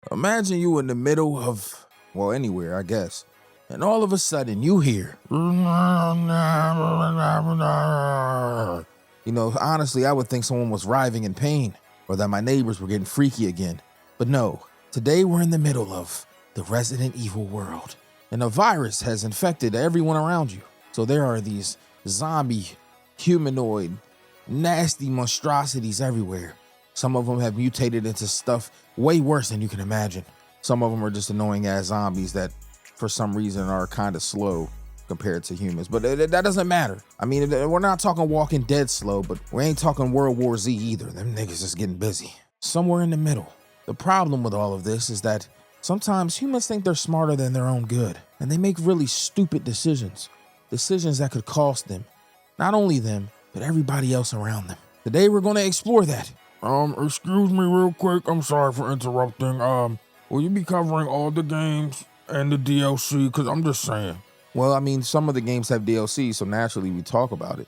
Imagine you in the middle of, well, anywhere, I guess. And all of a sudden you hear, honestly, I would think someone was writhing in pain or that my neighbors were getting freaky again. But no, today we're in the middle of the Resident Evil world. And a virus has infected everyone around you. So there are these zombie, humanoid, nasty monstrosities everywhere. Some of them have mutated into stuff way worse than you can imagine. Some of them are just annoying ass zombies that for some reason are kind of slow compared to humans, but that doesn't matter. I mean, we're not talking Walking Dead slow, but we ain't talking World War Z either. Them niggas is getting busy. Somewhere in the middle. The problem with all of this is that sometimes humans think they're smarter than their own good, and they make really stupid decisions. Decisions that could cost them, not only them, but everybody else around them. Today we're gonna explore that. Excuse me real quick. I'm sorry for interrupting. Will you be covering all the games and the DLC? Because I'm just saying. Well, I mean, some of the games have DLC, so naturally we talk about it.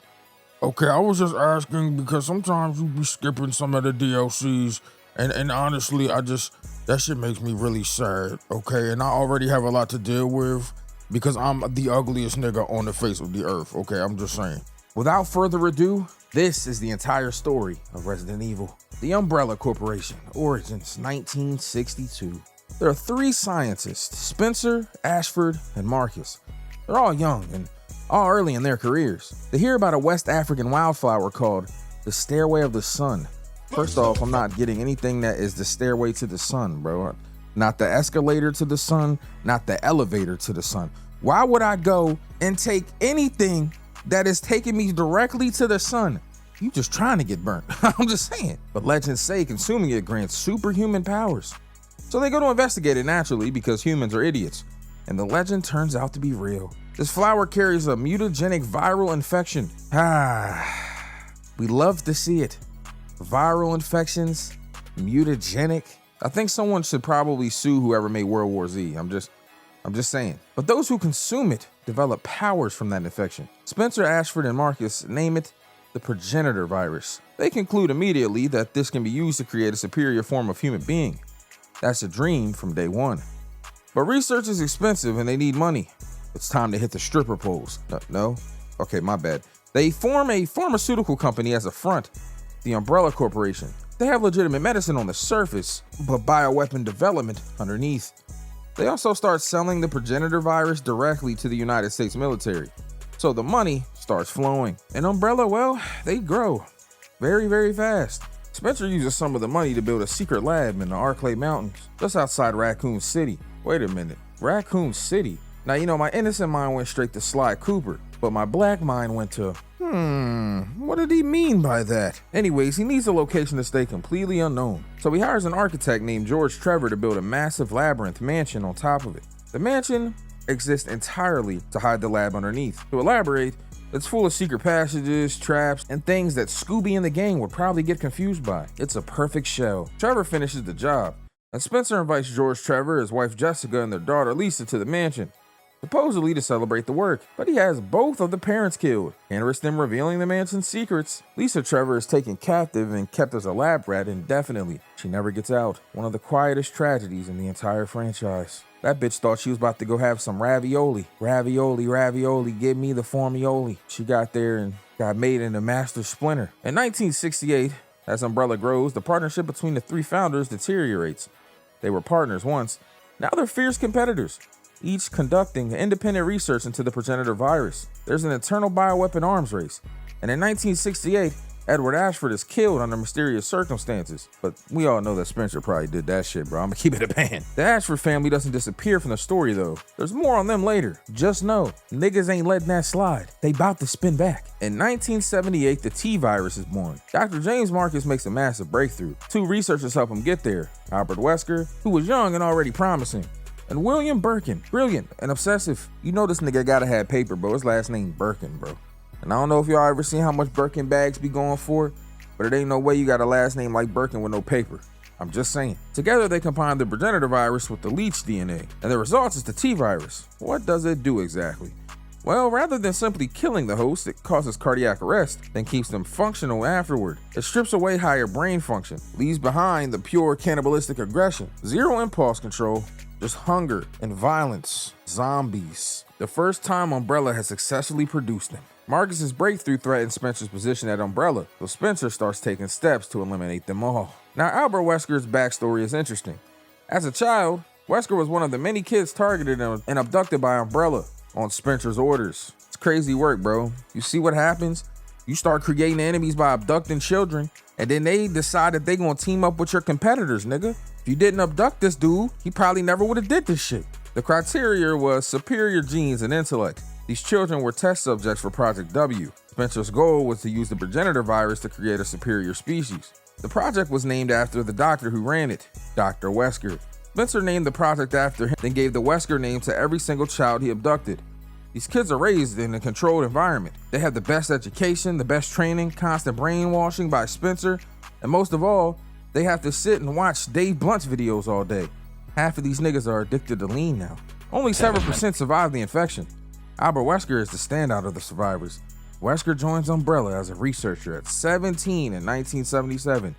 Okay, I was just asking because sometimes you be skipping some of the DLCs, and honestly, that shit makes me really sad, okay? And I already have a lot to deal with because I'm the ugliest nigga on the face of the earth, okay? I'm just saying. Without further ado, this is the entire story of Resident Evil. The Umbrella Corporation, origins 1962. There are three scientists, Spencer, Ashford, and Marcus. They're all young and all early in their careers. They hear about a West African wildflower called the Stairway of the Sun. First off, I'm not getting anything that is the stairway to the sun, bro. Not the escalator to the sun, not the elevator to the sun. Why would I go and take anything that is taking me directly to the sun? You just trying to get burnt. I'm just saying. But legends say consuming it grants superhuman powers. So they go to investigate it naturally because humans are idiots. And the legend turns out to be real. This flower carries a mutagenic viral infection. We love to see it. Viral infections, mutagenic. I think someone should probably sue whoever made World War Z. I'm just saying. But those who consume it develop powers from that infection. Spencer, Ashford, and Marcus name it the progenitor virus. They conclude immediately that this can be used to create a superior form of human being. That's a dream from day one. But research is expensive and they need money. It's time to hit the stripper poles. No? Okay, my bad. They form a pharmaceutical company as a front, the Umbrella Corporation. They have legitimate medicine on the surface, but bioweapon development underneath. They also start selling the progenitor virus directly to the United States military. So the money starts flowing. And Umbrella, well, they grow very, very fast. Spencer uses some of the money to build a secret lab in the Arclay Mountains, just outside Raccoon City. Wait a minute, Raccoon City? Now, my innocent mind went straight to Sly Cooper, but my black mind went to, what did he mean by that? Anyways, he needs a location to stay completely unknown. So he hires an architect named George Trevor to build a massive labyrinth mansion on top of it. The mansion exists entirely to hide the lab underneath. To elaborate, it's full of secret passages, traps, and things that Scooby and the gang would probably get confused by. It's a perfect shell. Trevor finishes the job, and Spencer invites George Trevor, his wife Jessica, and their daughter Lisa to the mansion, supposedly to celebrate the work, but he has both of the parents killed. Can't risk them revealing the mansion's secrets. Lisa Trevor is taken captive and kept as a lab rat indefinitely. She never gets out. One of the quietest tragedies in the entire franchise. That bitch thought she was about to go have some ravioli. Ravioli, give me the formioli. She got there and got made into Master Splinter. In 1968, as Umbrella grows, the partnership between the three founders deteriorates. They were partners once. Now they're fierce competitors, each conducting independent research into the progenitor virus. There's an eternal bioweapon arms race. And in 1968, Edward Ashford is killed under mysterious circumstances. But we all know that Spencer probably did that shit, bro. I'm gonna keep it a band. The Ashford family doesn't disappear from the story, though. There's more on them later. Just know, niggas ain't letting that slide. They bout to spin back. In 1978, the T virus is born. Dr. James Marcus makes a massive breakthrough. Two researchers help him get there. Albert Wesker, who was young and already promising, and William Birkin, brilliant and obsessive. You know this nigga gotta have paper, bro. His last name Birkin, bro. And I don't know if y'all ever seen how much Birkin bags be going for, but it ain't no way you got a last name like Birkin with no paper. I'm just saying. Together they combine the progenitor virus with the leech DNA, and the result is the T virus. What does it do exactly? Well, rather than simply killing the host, it causes cardiac arrest, then keeps them functional afterward. It strips away higher brain function, leaves behind the pure cannibalistic aggression, zero impulse control, just hunger and violence. Zombies. The first time Umbrella has successfully produced them. Marcus's breakthrough threatens Spencer's position at Umbrella, so Spencer starts taking steps to eliminate them all. Now, Albert Wesker's backstory is interesting. As a child, Wesker was one of the many kids targeted and abducted by Umbrella on Spencer's orders. It's crazy work, bro. You see what happens? You start creating enemies by abducting children, and then they decide that they gonna team up with your competitors, nigga. If you didn't abduct this dude, he probably never would have did this shit. The criteria was superior genes and intellect. These children were test subjects for Project W. Spencer's goal was to use the progenitor virus to create a superior species. The project was named after the doctor who ran it, Dr. Wesker. Spencer named the project after him, then gave the Wesker name to every single child he abducted. These kids are raised in a controlled environment. They have the best education, the best training, constant brainwashing by Spencer, and most of all, they have to sit and watch Dave Blunt's videos all day. Half of these niggas are addicted to lean now. Only 7% survive the infection. Albert Wesker is the standout of the survivors. Wesker joins Umbrella as a researcher at 17 in 1977.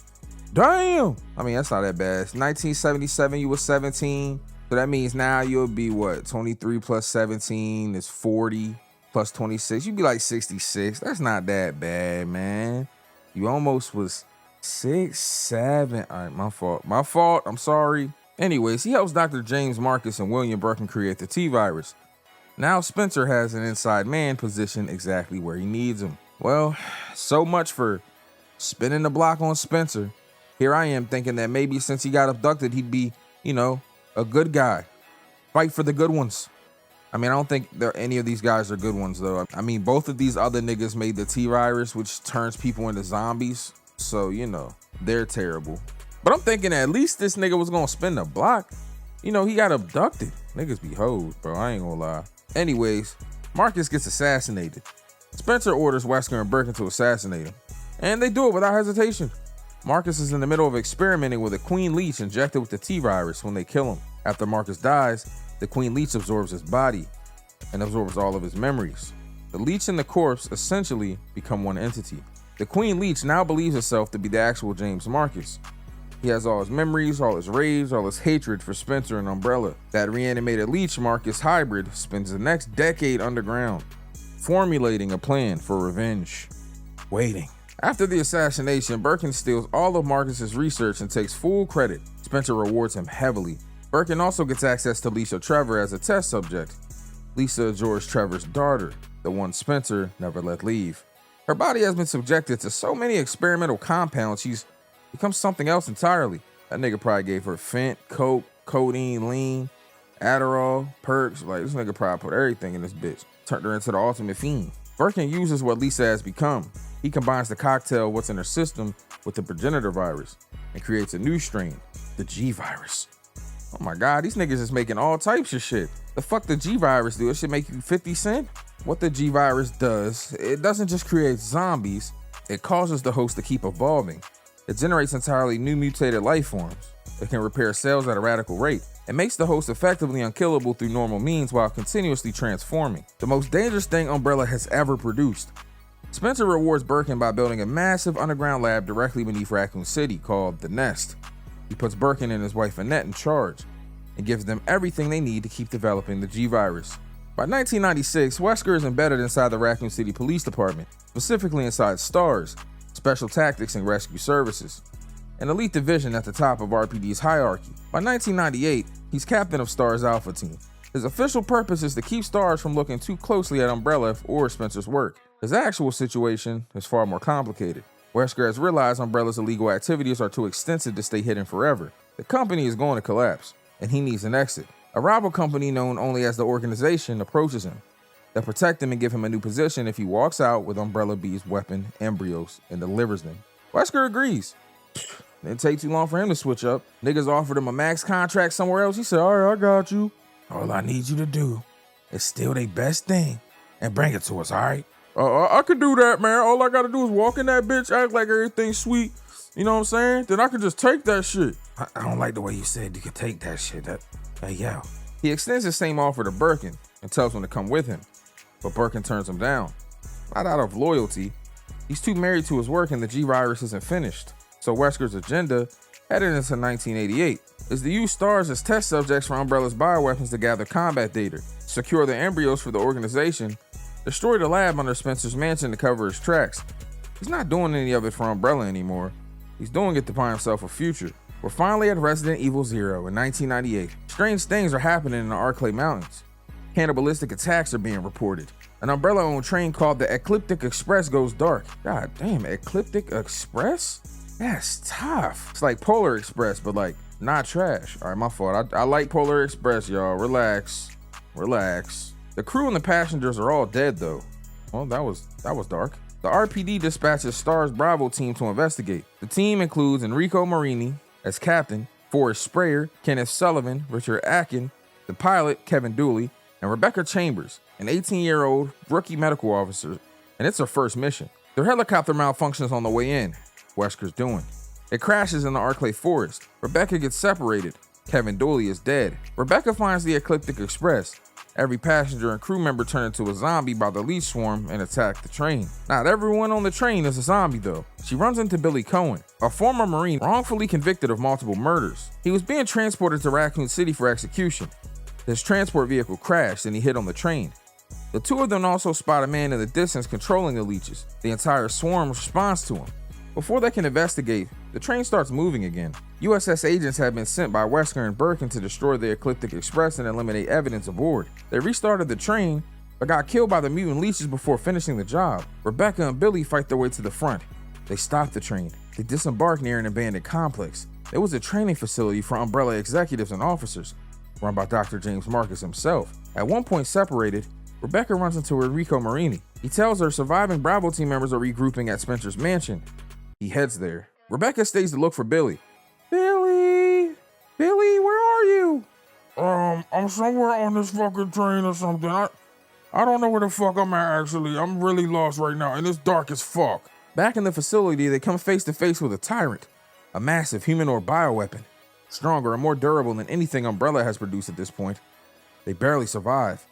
Damn! I mean, that's not that bad. It's 1977, you were 17. So that means now you'll be what? 23 plus 17 is 40 plus 26. You'd be like 66. That's not that bad, man. You almost was 6, 7. All right, my fault. My fault. I'm sorry. Anyways, he helps Dr. James Marcus and William Birkin create the T-virus. Now Spencer has an inside man positioned exactly where he needs him. Well, so much for spinning the block on Spencer. Here I am thinking that maybe since he got abducted, he'd be, a good guy. Fight for the good ones. I mean, I don't think any of these guys are good ones, though. I mean, both of these other niggas made the T-virus, which turns people into zombies. So, they're terrible. But I'm thinking at least this nigga was gonna spin the block. He got abducted. Niggas be hoes, bro. I ain't gonna lie. Anyways, Marcus gets assassinated. Spencer orders Wesker and Birkin to assassinate him. And they do it without hesitation. Marcus is in the middle of experimenting with a queen leech injected with the T-virus when they kill him. After Marcus dies, the queen leech absorbs his body and absorbs all of his memories. The leech and the corpse essentially become one entity. The queen leech now believes herself to be the actual James Marcus. He has all his memories, all his rage, all his hatred for Spencer and Umbrella. That reanimated leech Marcus hybrid spends the next decade underground, formulating a plan for revenge. Waiting. After the assassination, Birkin steals all of Marcus's research and takes full credit. Spencer rewards him heavily. Birkin also gets access to Lisa Trevor as a test subject. Lisa is George Trevor's daughter, the one Spencer never let leave. Her body has been subjected to so many experimental compounds, she's become something else entirely. That nigga probably gave her fent, coke, codeine, lean, Adderall, perks. Like, this nigga probably put everything in this bitch. Turned her into the ultimate fiend. Birkin uses what Lisa has become. He combines the cocktail of what's in her system with the progenitor virus and creates a new strain, the G virus. Oh my God, these niggas is making all types of shit. The fuck the G virus do? It should make you 50 cent? What the G virus does, it doesn't just create zombies, it causes the host to keep evolving. It generates entirely new mutated life forms. It can repair cells at a radical rate. It makes the host effectively unkillable through normal means while continuously transforming. The most dangerous thing Umbrella has ever produced. Spencer rewards Birkin by building a massive underground lab directly beneath Raccoon City called The Nest. He puts Birkin and his wife Annette in charge and gives them everything they need to keep developing the G-Virus. By 1996, Wesker is embedded inside the Raccoon City Police Department, specifically inside STARS, Special Tactics and Rescue Services, an elite division at the top of RPD's hierarchy. By 1998, he's captain of STARS Alpha Team. His official purpose is to keep STARS from looking too closely at Umbrella or Spencer's work. His actual situation is far more complicated. Wesker has realized Umbrella's illegal activities are too extensive to stay hidden forever. The company is going to collapse, and he needs an exit. A rival company known only as the Organization approaches him. They'll protect him and give him a new position if he walks out with Umbrella B's weapon embryos and delivers them. Wesker agrees. Didn't take too long for him to switch up. Niggas offered him a max contract somewhere else. He said, all right, I got you. All I need you to do is steal their best thing and bring it to us, all right? I can do that, man. All I gotta do is walk in that bitch, act like everything's sweet. You know what I'm saying? Then I can just take that shit. I don't like the way you said you could take that shit. Hey, yo. He extends the same offer to Birkin and tells him to come with him. but Birkin turns him down. Not out of loyalty. He's too married to his work and the G-Virus isn't finished. So Wesker's agenda, headed into 1988, is to use stars as test subjects for Umbrella's bioweapons to gather combat data, secure the embryos for the organization, destroy the lab under Spencer's mansion to cover his tracks. He's not doing any of it for Umbrella anymore. He's doing it to buy himself a future. We're finally at Resident Evil 0 in 1998. Strange things are happening in the Arklay Mountains. Cannibalistic attacks are being reported. An Umbrella-owned train called the Ecliptic Express goes dark. God damn, Ecliptic Express? That's tough. It's like Polar Express, but like not trash. All right, my fault. I like Polar Express, y'all. Relax. The crew and the passengers are all dead though. Well, that was dark. The RPD dispatches STAR's Bravo team to investigate. The team includes Enrico Marini as captain, Forrest Sprayer, Kenneth Sullivan, Richard Atkin, the pilot, Kevin Dooley, and Rebecca Chambers, an 18-year-old rookie medical officer, and it's her first mission. Their helicopter malfunctions on the way in. Wesker's doing. It crashes in the Arklay forest. Rebecca gets separated. Kevin Dooley is dead. Rebecca finds the Ecliptic Express. Every passenger and crew member turn into a zombie by the leech swarm and attack the train. Not everyone on the train is a zombie though. She runs into Billy Cohen, a former Marine wrongfully convicted of multiple murders. He was being transported to Raccoon City for execution. His transport vehicle crashed and he hit on the train. The two of them also spot a man in the distance controlling the leeches. The entire swarm responds to him. Before they can investigate, the train starts moving again. USS agents had been sent by Wesker and Birkin to destroy the Ecliptic Express and eliminate evidence aboard. They restarted the train, but got killed by the mutant leeches before finishing the job. Rebecca and Billy fight their way to the front. They stop the train. They disembark near an abandoned complex. It was a training facility for Umbrella executives and officers, run by Dr. James Marcus himself. At one point separated, Rebecca runs into Enrico Marini. He tells her surviving Bravo team members are regrouping at Spencer's mansion. He heads there. Rebecca stays to look for Billy. Billy, where are you? I'm somewhere on this fucking train or something. I don't know where the fuck I'm at actually. I'm really lost right now and it's dark as fuck. Back in the facility, they come face to face with a tyrant, a massive humanoid bioweapon, stronger and more durable than anything Umbrella has produced at this point. They barely survive.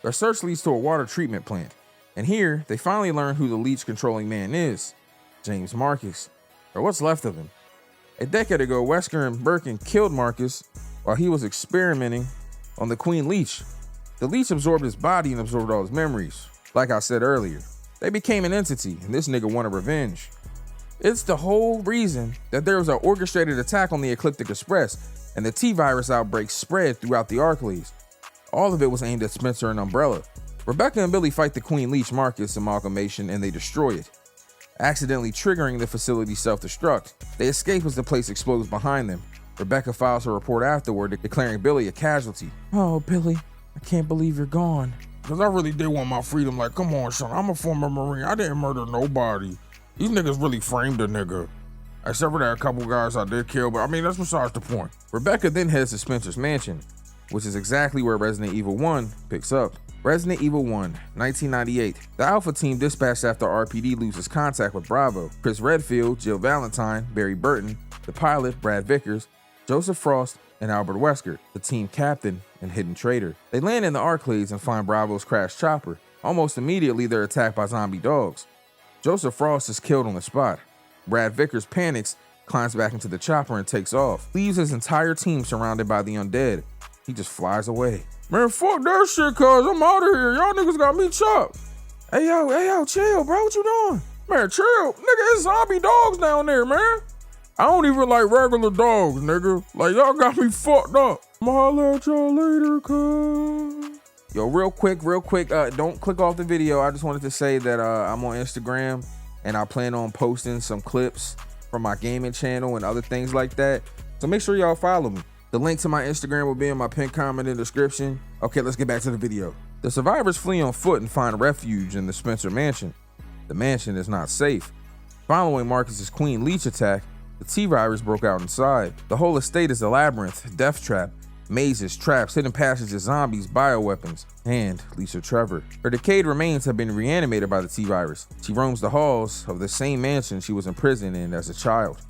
Their search leads to a water treatment plant, and here they finally learn who the leech controlling man is. James Marcus, or what's left of him. A decade ago, Wesker and Birkin killed Marcus while he was experimenting on the Queen Leech. The leech absorbed his body and absorbed all his memories. Like I said earlier, they became an entity, and this nigga wanted revenge. It's the whole reason that there was an orchestrated attack on the Ecliptic Express, and the T-Virus outbreak spread throughout the Arklays. All of it was aimed at Spencer and Umbrella. Rebecca and Billy fight the Queen Leech Marcus amalgamation, and they destroy it, accidentally triggering the facility's self-destruct. They escape as the place explodes behind them. Rebecca files her report afterward, declaring Billy a casualty. Oh, Billy, I can't believe you're gone. Cause I really did want my freedom. Like, come on, son, I'm a former Marine. I didn't murder nobody. These niggas really framed a nigga. Except for that a couple guys I did kill, but I mean, that's besides the point. Rebecca then heads to Spencer's mansion, which is exactly where Resident Evil 1 picks up. Resident Evil 1, 1998. The Alpha team dispatched after RPD loses contact with Bravo. Chris Redfield, Jill Valentine, Barry Burton, the pilot, Brad Vickers, Joseph Frost, and Albert Wesker, the team captain and hidden traitor. They land in the Arklades and find Bravo's crashed chopper. Almost immediately, they're attacked by zombie dogs. Joseph Frost is killed on the spot. Brad Vickers panics, climbs back into the chopper and takes off. Leaves his entire team surrounded by the undead. He just flies away. Man, fuck that shit, cuz I'm out of here. Y'all niggas got me chopped. Hey yo, chill, bro. What you doing? Man, chill. Nigga, it's zombie dogs down there, man. I don't even like regular dogs, nigga. Like, y'all got me fucked up. I'ma holler at y'all later, cuz. Yo, real quick, don't click off the video. I just wanted to say that I'm on Instagram and I plan on posting some clips from my gaming channel and other things like that. So make sure y'all follow me. The link to my Instagram will be in my pinned comment in the description. Okay, let's get back to the video. The survivors flee on foot and find refuge in the Spencer mansion. The mansion is not safe. Following Marcus's Queen Leech attack, the T-Virus broke out inside. The whole estate is a labyrinth, death trap, mazes, traps, hidden passages, zombies, bioweapons, and Lisa Trevor. Her decayed remains have been reanimated by the T-Virus. She roams the halls of the same mansion she was imprisoned in as a child.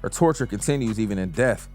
Her torture continues even in death.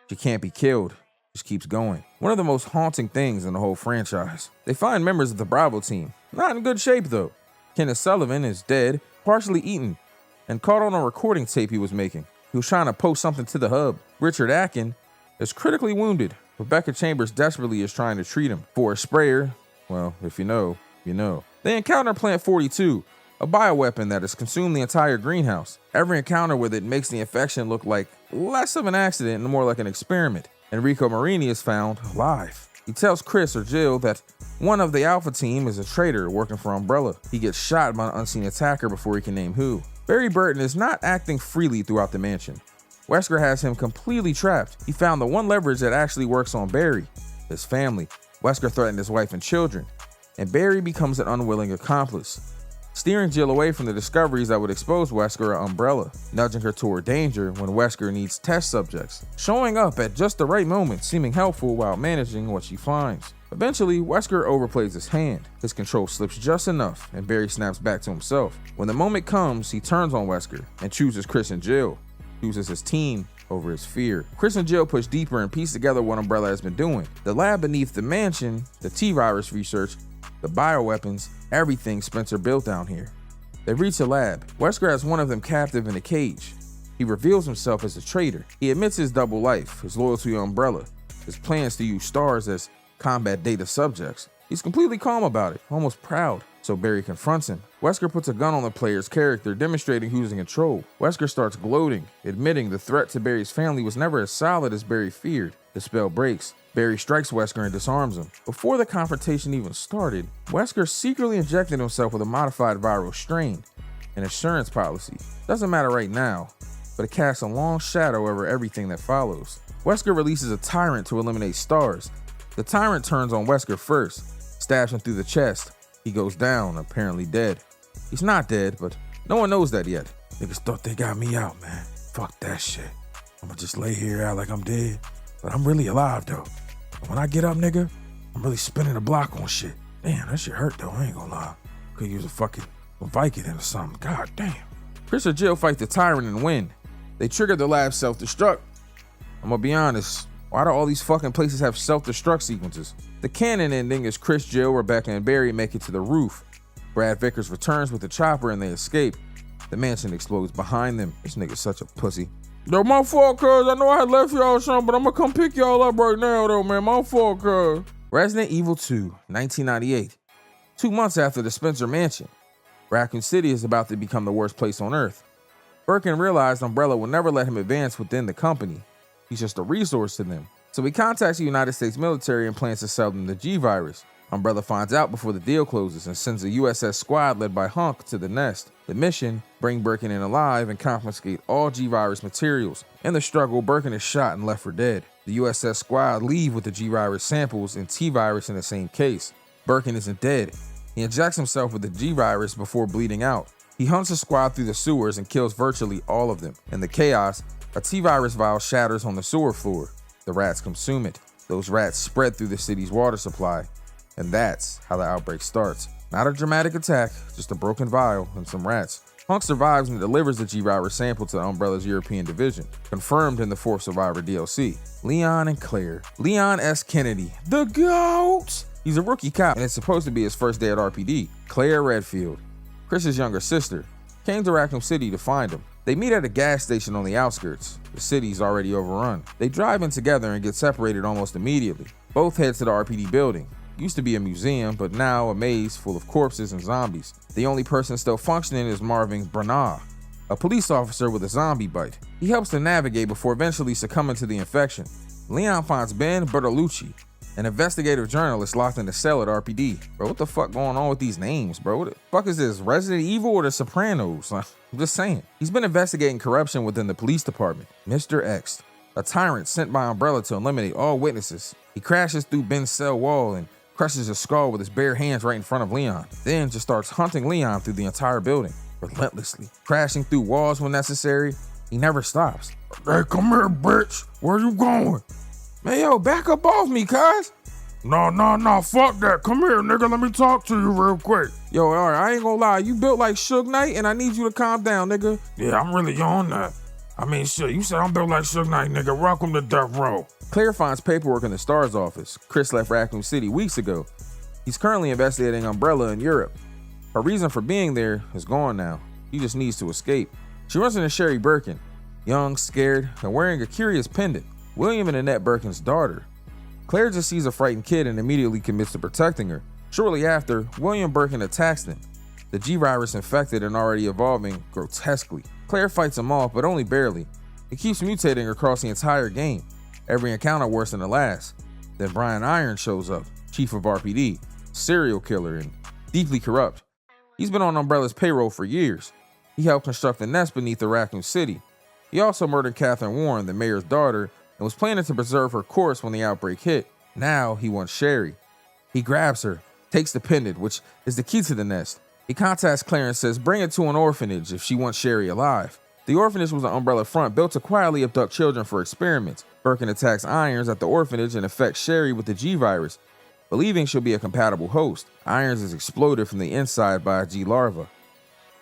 She can't be killed. just keeps going. One of the most haunting things in the whole franchise. They find members of the Bravo team. Not in good shape though. Kenneth Sullivan is dead, partially eaten, and caught on a recording tape he was making. He was trying to post something to the hub. Richard Atkin is critically wounded. Rebecca Chambers desperately is trying to treat him. For a sprayer, well, if you know, you know. They encounter Plant 42, a bioweapon that has consumed the entire greenhouse. Every encounter with it makes the infection look like less of an accident and more like an experiment. Enrico Marini is found alive. He tells Chris or Jill that one of the Alpha team is a traitor working for Umbrella. He gets shot by an unseen attacker before he can name who. Barry Burton is not acting freely throughout the mansion. Wesker has him completely trapped. He found the one leverage that actually works on Barry, his family. Wesker threatened his wife and children, and Barry becomes an unwilling accomplice, steering Jill away from the discoveries that would expose Wesker or Umbrella, nudging her toward danger when Wesker needs test subjects, showing up at just the right moment, seeming helpful while managing what she finds. Eventually, Wesker overplays his hand. His control slips just enough, and Barry snaps back to himself. When the moment comes, he turns on Wesker and chooses Chris and Jill, chooses his team over his fear. Chris and Jill push deeper and piece together what Umbrella has been doing. The lab beneath the mansion, the T-virus research, the bioweapons, everything Spencer built down here. They reach a lab. Wesker has one of them captive in a cage. He reveals himself as a traitor. He admits his double life, his loyalty to Umbrella, his plans to use stars as combat data subjects. He's completely calm about it, almost proud. So Barry confronts him. Wesker puts a gun on the player's character, demonstrating who's in control. Wesker starts gloating, admitting the threat to Barry's family was never as solid as Barry feared. The spell breaks. Barry strikes Wesker and disarms him. Before the confrontation even started, Wesker secretly injected himself with a modified viral strain, an insurance policy. Doesn't matter right now, but it casts a long shadow over everything that follows. Wesker releases a tyrant to eliminate stars. The tyrant turns on Wesker first, stabs him through the chest. He goes down, apparently dead. He's not dead, but no one knows that yet. Niggas thought they got me out, man. Fuck that shit. I'ma just lay here out like I'm dead, but I'm really alive though. And when I get up, nigga, I'm really spinning the block on shit. Damn, that shit hurt though, I ain't gonna lie. Could use a fucking Vicodin or something, god damn. Chris or Jill fight the tyrant and win. They trigger the lab's self-destruct. I'm gonna be honest, why do all these fucking places have self-destruct sequences? The canon ending is Chris, Jill, Rebecca, and Barry make it to the roof. Brad Vickers returns with the chopper and they escape. The mansion explodes behind them. This nigga's such a pussy. Yo, my fault, cuz. I know I had left y'all something, but I'm gonna come pick y'all up right now, though, man. My fault, cuz. Resident Evil 2, 1998. 2 months after the Spencer mansion, Raccoon City is about to become the worst place on Earth. Birkin realized Umbrella will never let him advance within the company. He's just a resource to them. So he contacts the United States military and plans to sell them the G-Virus. Umbrella finds out before the deal closes and sends a USS squad led by Hunk to the nest. The mission, bring Birkin in alive and confiscate all G-Virus materials. In the struggle, Birkin is shot and left for dead. The USS squad leave with the G-Virus samples and T-Virus in the same case. Birkin isn't dead. He injects himself with the G-Virus before bleeding out. He hunts the squad through the sewers and kills virtually all of them. In the chaos, a T-Virus vial shatters on the sewer floor. The rats consume it. Those rats spread through the city's water supply. And that's how the outbreak starts. Not a dramatic attack, just a broken vial and some rats. Hunk survives and delivers the G-Virus sample to Umbrella's European division, confirmed in the 4th Survivor DLC. Leon and Claire. Leon S. Kennedy, the GOAT! He's a rookie cop and it's supposed to be his first day at RPD. Claire Redfield, Chris's younger sister, came to Raccoon City to find him. They meet at a gas station on the outskirts. The city's already overrun. They drive in together and get separated almost immediately. Both head to the RPD building. Used to be a museum, but now a maze full of corpses and zombies. The only person still functioning is Marvin Branagh, a police officer with a zombie bite. He helps them navigate before eventually succumbing to the infection. Leon finds Ben Bertolucci, an investigative journalist locked in a cell at RPD. Bro, what the fuck going on with these names, bro? What the fuck is this, Resident Evil or The Sopranos? I'm just saying. He's been investigating corruption within the police department. Mr. X, a tyrant sent by Umbrella to eliminate all witnesses. He crashes through Ben's cell wall and crushes his skull with his bare hands right in front of Leon. Then just starts hunting Leon through the entire building, relentlessly. Crashing through walls when necessary, he never stops. Hey, come here, bitch. Where you going? Man, yo, back up off me, cuz. No, fuck that. Come here, nigga. Let me talk to you real quick. Yo, all right, I ain't gonna lie. You built like Suge Knight, and I need you to calm down, nigga. Yeah, I'm really on that. I mean, shit, you said I'm built like Suge Knight, nigga. Welcome to death row. Claire finds paperwork in the Star's office. Chris left Raccoon City weeks ago. He's currently investigating Umbrella in Europe. Her reason for being there is gone now. He just needs to escape. She runs into Sherry Birkin, young, scared, and wearing a curious pendant. William and Annette Birkin's daughter. Claire just sees a frightened kid and immediately commits to protecting her. Shortly after, William Birkin attacks them. The G-Virus infected and already evolving grotesquely. Claire fights him off, but only barely. It keeps mutating across the entire game. Every encounter worse than the last. Then Brian Irons shows up, chief of RPD, serial killer, and deeply corrupt. He's been on Umbrella's payroll for years. He helped construct the nest beneath the Raccoon City. He also murdered Catherine Warren, the mayor's daughter, and was planning to preserve her course when the outbreak hit. Now he wants Sherry. He grabs her, takes the pendant, which is the key to the nest. He contacts Claire and says bring it to an orphanage if she wants Sherry alive. The orphanage was an Umbrella front built to quietly abduct children for experiments. Birkin attacks Irons at the orphanage and infects Sherry with the G-Virus, believing she'll be a compatible host. Irons is exploded from the inside by a G larva.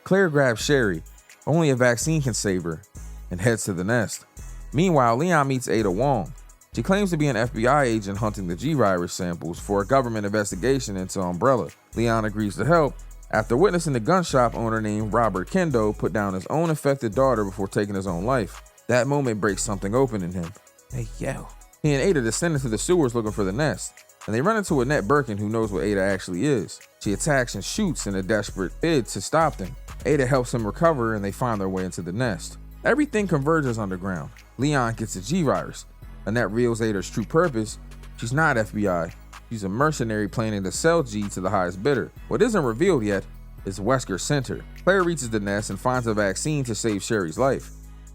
Claire grabs Sherry, only a vaccine can save her, and heads to the nest. Meanwhile, Leon meets Ada Wong. She claims to be an FBI agent hunting the G-Virus samples for a government investigation into Umbrella. Leon agrees to help after witnessing the gun shop owner named Robert Kendo put down his own infected daughter before taking his own life. That moment breaks something open in him. Hey, yo. He and Ada descend into the sewers looking for the nest, and they run into Annette Birkin, who knows what Ada actually is. She attacks and shoots in a desperate bid to stop them. Ada helps him recover, and they find their way into the nest. Everything converges underground. Leon gets the G-Virus. Annette reveals Ada's true purpose. She's not FBI. She's a mercenary planning to sell G to the highest bidder. What isn't revealed yet is Wesker Center. Claire reaches the nest and finds a vaccine to save Sherry's life.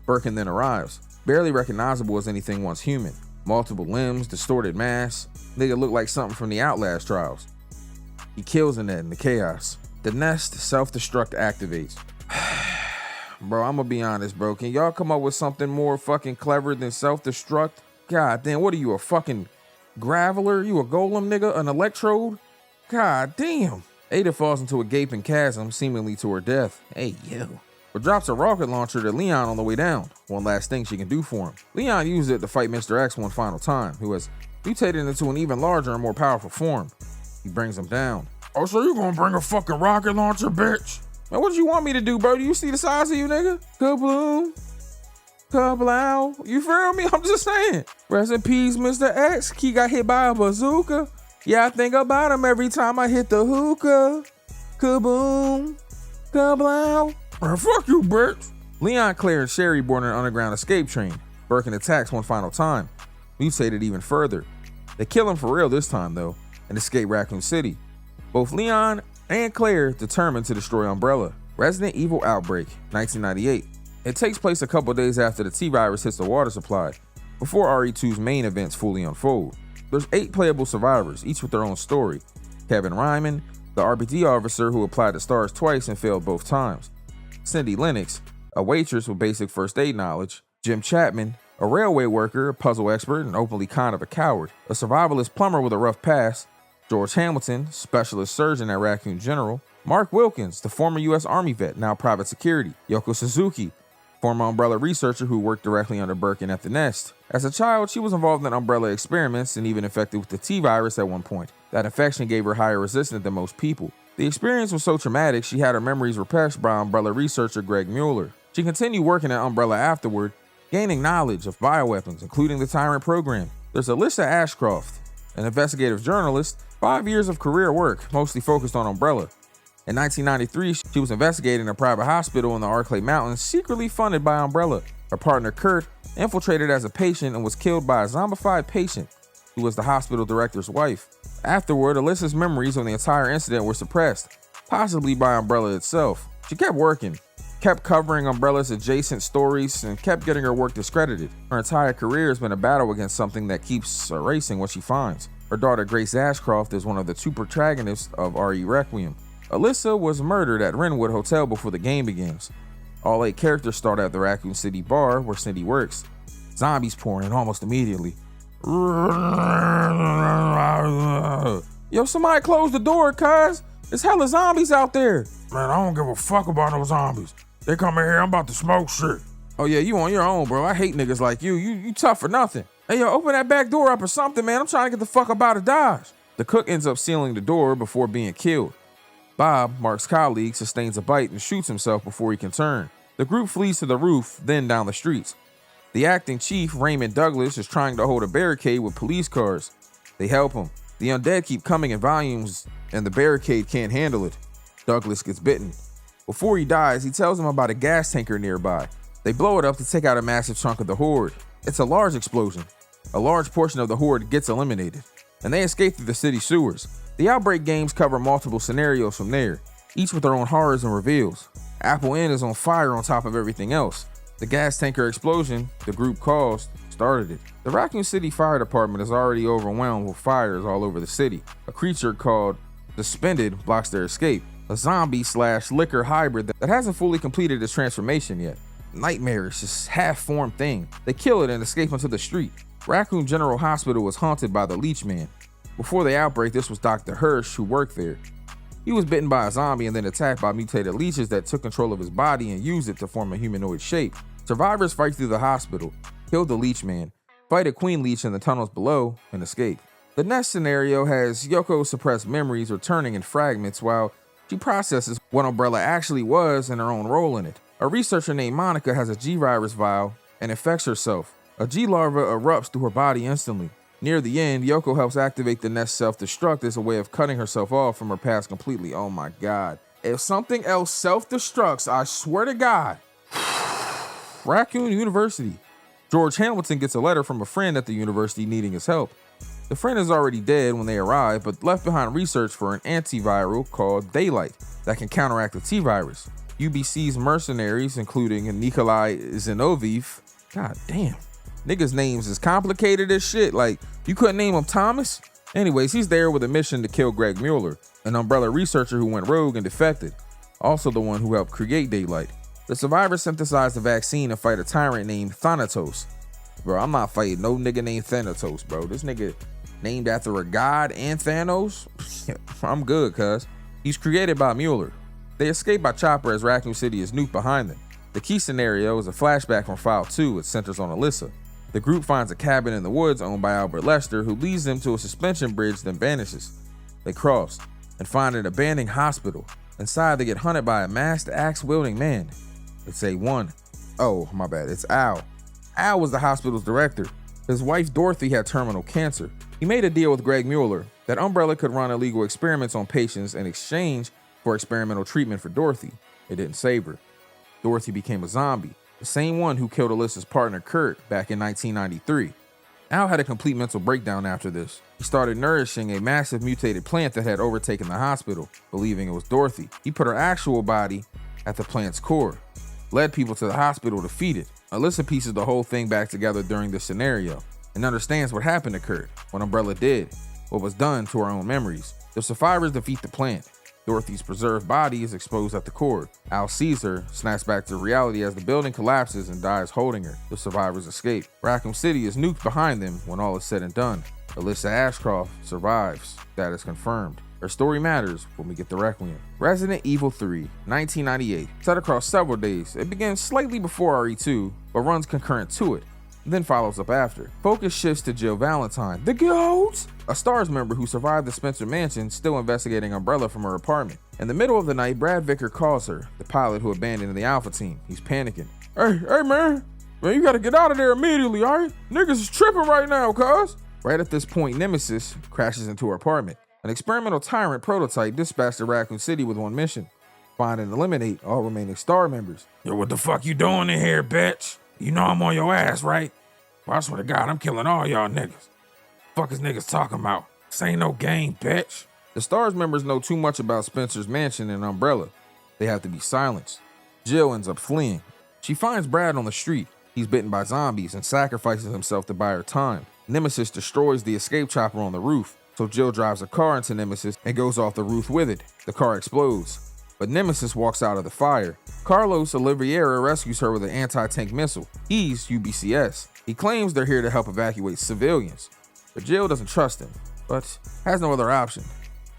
Birkin then arrives, barely recognizable as anything once human. Multiple limbs, distorted mass. Nigga look like something from the Outlast trials. He kills Annette in the chaos. The nest self-destruct activates. Bro, I'm gonna be honest, bro. Can y'all come up with something more fucking clever than self-destruct? God damn, what are you, a fucking graveler? You a golem, nigga? An electrode? God damn. Ada falls into a gaping chasm, seemingly to her death. Hey, yo. But drops a rocket launcher to Leon on the way down. One last thing she can do for him. Leon uses it to fight Mr. X one final time, who has mutated into an even larger and more powerful form. He brings him down. Oh, so you gonna bring a fucking rocket launcher, bitch? Man, what do you want me to do, bro? Do you see the size of you, nigga? Kabloom. Kablow. You feel me? I'm just saying. Rest in peace, Mr. X. He got hit by a bazooka. Yeah, I think about him every time I hit the hookah. Kaboom. Kablow. Man, fuck you, bitch. Leon, Claire, and Sherry board an underground escape train. Birkin attacks one final time, mutated even further. They kill him for real this time, though, and escape Raccoon City. Both Leon and Claire determined to destroy Umbrella. Resident Evil Outbreak, 1998. It takes place a couple days after the T-Virus hits the water supply, before RE2's main events fully unfold. There's 8 playable survivors, each with their own story. Kevin Ryman, the RPD officer who applied to STARS twice and failed both times. Cindy Lennox, a waitress with basic first aid knowledge. Jim Chapman, a railway worker, a puzzle expert, and openly kind of a coward. A survivalist plumber with a rough past. George Hamilton, specialist surgeon at Raccoon General. Mark Wilkins, the former U.S. Army vet, now private security. Yoko Suzuki, former Umbrella researcher who worked directly under Birkin at the nest. As a child, she was involved in Umbrella experiments and even infected with the T-Virus at one point. That infection gave her higher resistance than most people. The experience was so traumatic, she had her memories repressed by Umbrella researcher Greg Mueller. She continued working at Umbrella afterward, gaining knowledge of bioweapons, including the Tyrant program. There's Alyssa Ashcroft, an investigative journalist, 5 years of career work, mostly focused on Umbrella. In 1993, she was investigating a private hospital in the Arklay Mountains, secretly funded by Umbrella. Her partner Kurt infiltrated as a patient and was killed by a zombified patient who was the hospital director's wife. Afterward, Alyssa's memories of the entire incident were suppressed, possibly by Umbrella itself. She kept working, kept covering Umbrella's adjacent stories, and kept getting her work discredited. Her entire career has been a battle against something that keeps erasing what she finds. Her daughter Grace Ashcroft is one of the 2 protagonists of RE Requiem. Alyssa was murdered at Renwood Hotel before the game begins. All 8 characters start at the Raccoon City bar where Cindy works. Zombies pour in almost immediately. Yo, somebody close the door, cuz. There's hella zombies out there. Man, I don't give a fuck about no zombies. They come in here, I'm about to smoke shit. Oh yeah, you on your own, bro. I hate niggas like you. You tough for nothing. Hey yo, open that back door up or something, man. I'm trying to get the fuck up out of Dodge. The cook ends up sealing the door before being killed. Bob, Mark's colleague, sustains a bite and shoots himself before he can turn. The group flees to the roof, then down the streets. The acting chief, Raymond Douglas, is trying to hold a barricade with police cars. They help him. The undead keep coming in volumes, and the barricade can't handle it. Douglas gets bitten. Before he dies, he tells them about a gas tanker nearby. They blow it up to take out a massive chunk of the horde. It's a large explosion. A large portion of the horde gets eliminated, and they escape through the city sewers. The Outbreak games cover multiple scenarios from there, each with their own horrors and reveals. Apple Inn is on fire on top of everything else. The gas tanker explosion the group caused started it. The Raccoon City Fire Department is already overwhelmed with fires all over the city. A creature called Suspended blocks their escape, a zombie/liquor hybrid that hasn't fully completed its transformation yet. Nightmarish, this half-formed thing. They kill it and escape onto the street. Raccoon General Hospital was haunted by the Leech Man. Before the outbreak, this was Dr. Hirsch who worked there. He was bitten by a zombie and then attacked by mutated leeches that took control of his body and used it to form a humanoid shape. Survivors fight through the hospital, kill the Leech Man, fight a Queen Leech in the tunnels below, and escape. The next scenario has Yoko's suppressed memories returning in fragments while she processes what Umbrella actually was and her own role in it. A researcher named Monica has a G-virus vial and infects herself. A G-larva erupts through her body instantly. Near the end, Yoko helps activate the Nest self-destruct as a way of cutting herself off from her past completely. Oh my god. If something else self-destructs, I swear to God. Raccoon University. George Hamilton gets a letter from a friend at the university needing his help. The friend is already dead when they arrive, but left behind research for an antiviral called Daylight that can counteract the T-virus. UBC's mercenaries, including Nikolai Zinoviev, god damn, niggas' names is complicated as shit, like you couldn't name him Thomas? Anyways, he's there with a mission to kill Greg Mueller, an Umbrella researcher who went rogue and defected, also the one who helped create Daylight. The survivors synthesize the vaccine and fight a tyrant named Thanatos. Bro, I'm not fighting no nigga named Thanatos, bro. This nigga named after a god and Thanos? I'm good, cuz. He's created by Mueller. They escape by chopper as Raccoon City is nuked behind them. The key scenario is a flashback from File 2 which centers on Alyssa. The group finds a cabin in the woods owned by Albert Lester who leads them to a suspension bridge then vanishes. They cross and find an abandoned hospital. Inside they get hunted by a masked axe-wielding man. It's A1. Oh, my bad, it's Al. Al was the hospital's director. His wife Dorothy had terminal cancer. He made a deal with Greg Mueller that Umbrella could run illegal experiments on patients in exchange for experimental treatment for Dorothy. It didn't save her. Dorothy became a zombie, the same one who killed Alyssa's partner Kurt back in 1993. Al had a complete mental breakdown after this. He started nourishing a massive mutated plant that had overtaken the hospital, believing it was Dorothy. He put her actual body at the plant's core, led people to the hospital to feed it. Alyssa pieces the whole thing back together during this scenario and understands what happened to Kurt, what Umbrella did, what was done to her own memories. The survivors defeat the plant. Dorothy's preserved body is exposed at the core. Al sees her, snaps back to reality as the building collapses and dies holding her. The survivors escape. Raccoon City is nuked behind them when all is said and done. Alyssa Ashcroft survives. That is confirmed. Her story matters when we get the Requiem. Resident Evil 3, 1998. Set across several days. It begins slightly before RE2, but runs concurrent to it, then follows up after. Focus shifts to Jill Valentine, the GOAT! A STARS member who survived the Spencer Mansion, still investigating Umbrella from her apartment. In the middle of the night, Brad Vicker calls her, the pilot who abandoned the Alpha team. He's panicking. Hey man, you gotta get out of there immediately, alright? Niggas is tripping right now, cuz. Right at this point, Nemesis crashes into her apartment. An experimental tyrant prototype dispatched to Raccoon City with one mission: find and eliminate all remaining STAR members. Yo, what the fuck you doing in here, bitch? You know I'm on your ass, right? Well, I swear to God, I'm killing all y'all niggas. Fuck is niggas talking about? This ain't no game, bitch. The STARS members know too much about Spencer's mansion and Umbrella. They have to be silenced. Jill ends up fleeing. She finds Brad on the street. He's bitten by zombies and sacrifices himself to buy her time. Nemesis destroys the escape chopper on the roof, so Jill drives a car into Nemesis and goes off the roof with it. The car explodes, but Nemesis walks out of the fire. Carlos Oliveira rescues her with an anti-tank missile. He's UBCS. He claims they're here to help evacuate civilians, but Jill doesn't trust him, but has no other option.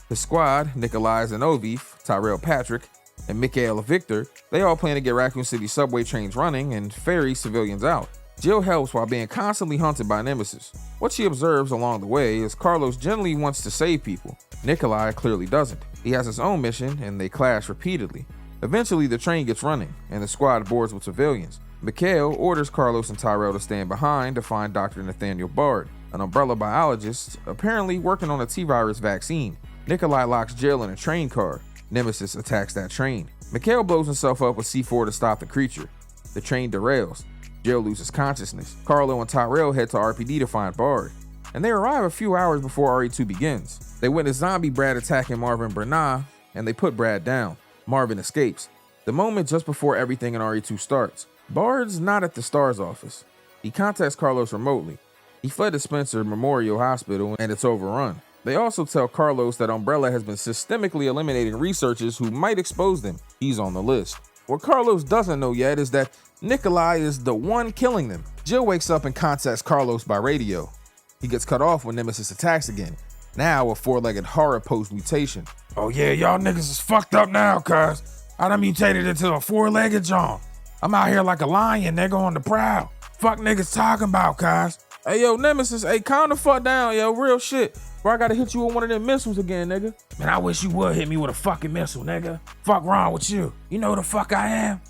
His squad, Nikolai Zinoviev, Tyrell Patrick, and Mikhail and Victor, they all plan to get Raccoon City subway trains running and ferry civilians out. Jill helps while being constantly hunted by Nemesis. What she observes along the way is Carlos generally wants to save people. Nikolai clearly doesn't. He has his own mission and they clash repeatedly. Eventually the train gets running and the squad boards with civilians. Mikhail orders Carlos and Tyrell to stand behind to find Dr. Nathaniel Bard, an umbrella biologist apparently working on a T-virus vaccine. Nikolai locks Jill in a train car. Nemesis attacks that train. Mikhail blows himself up with C4 to stop the creature. The train derails. Jill loses consciousness. Carlo and Tyrell head to RPD to find Bard, and they arrive a few hours before RE2 begins. They witness zombie Brad attacking Marvin Bernard, and they put Brad down. Marvin escapes. The moment just before everything in RE2 starts. Bard's not at the STARS office. He contacts Carlos remotely. He fled to Spencer Memorial Hospital and it's overrun. They also tell Carlos that Umbrella has been systemically eliminating researchers who might expose them. He's on the list. What Carlos doesn't know yet is that Nikolai is the one killing them. Jill wakes up and contacts Carlos by radio. He gets cut off when Nemesis attacks again, now a four-legged horror post-mutation. Oh yeah, y'all niggas is fucked up now, cuz. I done mutated into a four-legged John. I'm out here like a lion, nigga, on the prowl. Fuck niggas talking about, cuz. Hey, yo, Nemesis, hey, calm the fuck down, yo, real shit. Bro, I gotta hit you with one of them missiles again, nigga. Man, I wish you would hit me with a fucking missile, nigga. Fuck wrong with you? You know who the fuck I am?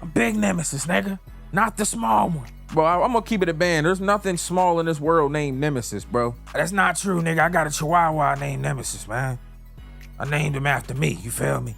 I'm Big Nemesis, nigga. Not the small one. Bro, I'm gonna keep it a band. There's nothing small in this world named Nemesis, bro. That's not true, nigga. I got a chihuahua named Nemesis, man. I named him after me, you feel me?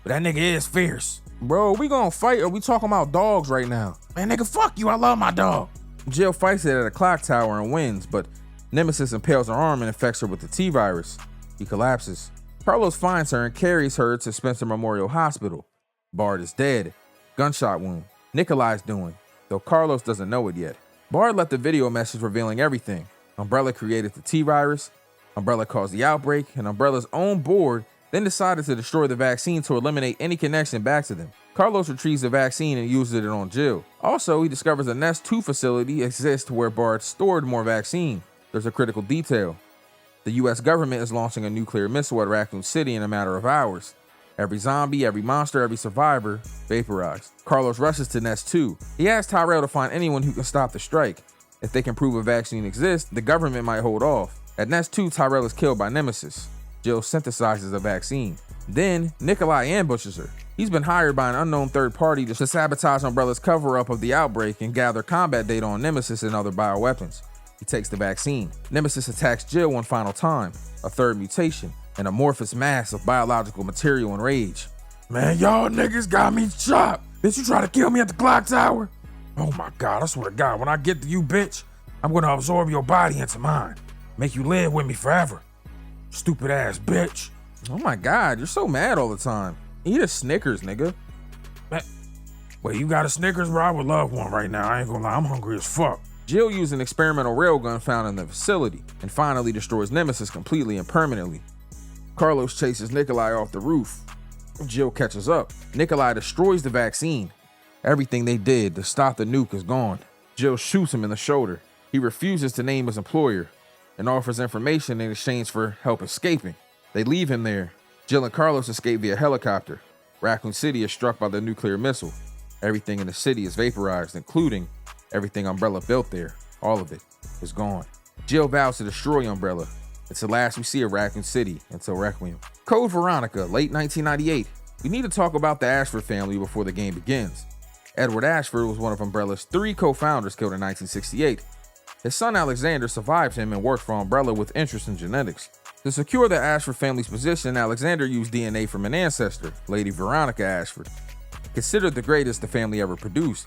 But that nigga is fierce. Bro, we gonna fight or we talking about dogs right now? Man, nigga, fuck you. I love my dog. Jill fights it at a clock tower and wins, but Nemesis impales her arm and infects her with the T-virus. He collapses. Carlos finds her and carries her to Spencer Memorial Hospital. Bard is dead. Gunshot wound. Nikolai's doing, though Carlos doesn't know it yet. Bard left a video message revealing everything. Umbrella created the T-virus, Umbrella caused the outbreak, and Umbrella's own board then decided to destroy the vaccine to eliminate any connection back to them. Carlos retrieves the vaccine and uses it on Jill. Also, he discovers a Nest 2 facility exists where Bard stored more vaccine. There's a critical detail. The US government is launching a nuclear missile at Raccoon City in a matter of hours. Every zombie, every monster, every survivor vaporized. Carlos rushes to Nest 2. He asks Tyrell to find anyone who can stop the strike. If they can prove a vaccine exists, the government might hold off. At Nest 2, Tyrell is killed by Nemesis. Jill synthesizes a vaccine. Then, Nikolai ambushes her. He's been hired by an unknown third party to sabotage Umbrella's cover-up of the outbreak and gather combat data on Nemesis and other bioweapons. He takes the vaccine. Nemesis attacks Jill one final time, a third mutation, an amorphous mass of biological material and rage. Man, y'all niggas got me chopped. Bitch, you try to kill me at the clock tower? Oh my God, I swear to God, when I get to you, bitch, I'm gonna absorb your body into mine. Make you live with me forever. Stupid ass bitch. Oh my God, you're so mad all the time. Eat a Snickers, nigga. Man, wait, you got a Snickers, bro? I would love one right now. I ain't gonna lie, I'm hungry as fuck. Jill used an experimental railgun found in the facility and finally destroys Nemesis completely and permanently. Carlos chases Nikolai off the roof. Jill catches up. Nikolai destroys the vaccine. Everything they did to stop the nuke is gone. Jill shoots him in the shoulder. He refuses to name his employer and offers information in exchange for help escaping. They leave him there. Jill and Carlos escape via helicopter. Raccoon City is struck by the nuclear missile. Everything in the city is vaporized, including everything Umbrella built there. All of it is gone. Jill vows to destroy Umbrella. It's the last we see of Raccoon City until Requiem. Code Veronica, late 1998. We need to talk about the Ashford family before the game begins. Edward Ashford was one of Umbrella's 3 co-founders killed in 1968. His son Alexander survived him and worked for Umbrella with interest in genetics. To secure the Ashford family's position, Alexander used DNA from an ancestor, Lady Veronica Ashford, considered the greatest the family ever produced,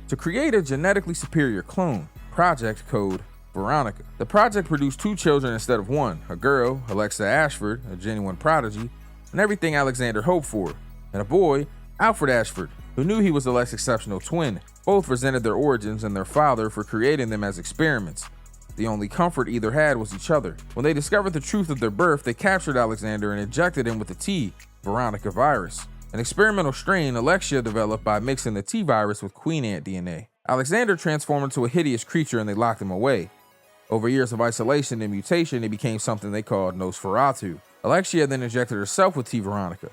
to create a genetically superior clone, Project Code Veronica. The project produced 2 children instead of 1, a girl, Alexa Ashford, a genuine prodigy, and everything Alexander hoped for, and a boy, Alfred Ashford, who knew he was the less exceptional twin. Both resented their origins and their father for creating them as experiments. The only comfort either had was each other. When they discovered the truth of their birth, they captured Alexander and injected him with the T, Veronica virus, an experimental strain Alexia developed by mixing the T virus with queen ant DNA. Alexander transformed into a hideous creature and they locked him away. Over years of isolation and mutation, it became something they called Nosferatu. Alexia then injected herself with T Veronica.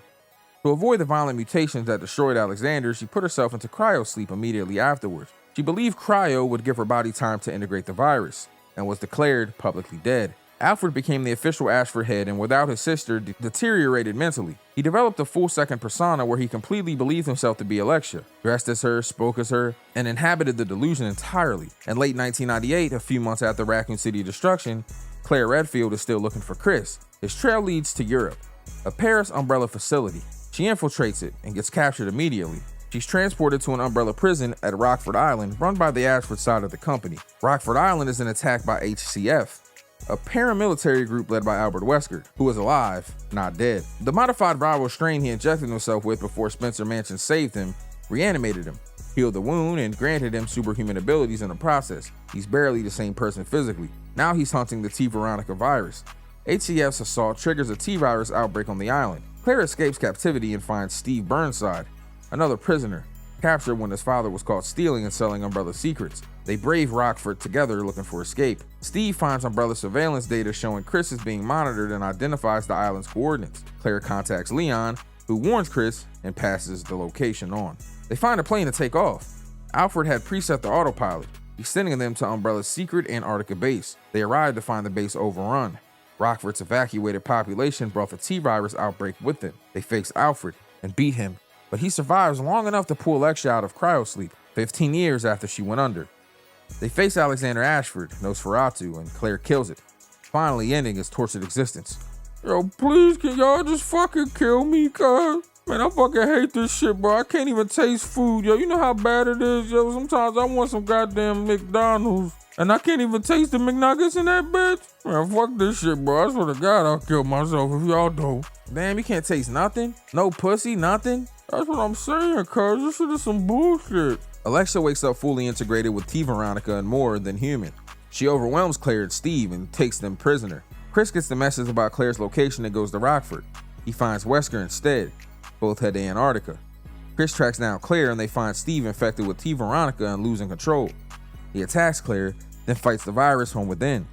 To avoid the violent mutations that destroyed Alexander, she put herself into cryosleep immediately afterwards. She believed cryo would give her body time to integrate the virus, and was declared publicly dead. Alfred became the official Ashford head, and without his sister, deteriorated mentally. He developed a full second persona where he completely believed himself to be Alexia, dressed as her, spoke as her, and inhabited the delusion entirely. In late 1998, a few months after Raccoon City destruction, Claire Redfield is still looking for Chris. His trail leads to Europe, a Paris Umbrella facility. She infiltrates it and gets captured immediately. She's transported to an Umbrella prison at Rockford Island, run by the Ashford side of the company. Rockford Island is then attacked by HCF, a paramilitary group led by Albert Wesker, who is alive, not dead. The modified viral strain he injected himself with before Spencer Mansion saved him reanimated him, healed the wound, and granted him superhuman abilities in the process. He's barely the same person physically. Now he's hunting the T Veronica virus. HCF's assault triggers a T-virus outbreak on the island. Claire escapes captivity and finds Steve Burnside, another prisoner, captured when his father was caught stealing and selling Umbrella secrets. They brave Rockford together looking for escape. Steve finds Umbrella surveillance data showing Chris is being monitored and identifies the island's coordinates. Claire contacts Leon, who warns Chris and passes the location on. They find a plane to take off. Alfred had preset the autopilot. He's sending them to Umbrella's secret Antarctica base. They arrive to find the base overrun. Rockford's evacuated population brought the T-virus outbreak with them. They face Alfred and beat him, but he survives long enough to pull Alexia out of cryosleep, 15 years after she went under. They face Alexander Ashford, Nosferatu, and Claire kills it, finally ending his tortured existence. Yo, please, can y'all just fucking kill me, cuz? Man, I fucking hate this shit, bro. I can't even taste food, yo. You know how bad it is, yo? Sometimes I want some goddamn McDonald's, and I can't even taste the McNuggets in that bitch. Man, fuck this shit, bro. I swear to God, I'll kill myself if y'all don't. Damn, you can't taste nothing? No pussy, nothing? That's what I'm saying, cuz. This shit is some bullshit. Alexia wakes up fully integrated with T Veronica and more than human. She overwhelms Claire and Steve and takes them prisoner. Chris gets the message about Claire's location and goes to Rockford. He finds Wesker instead. Both head to Antarctica. Chris tracks down Claire and they find Steve infected with T Veronica and losing control. He attacks Claire, then fights the virus from within.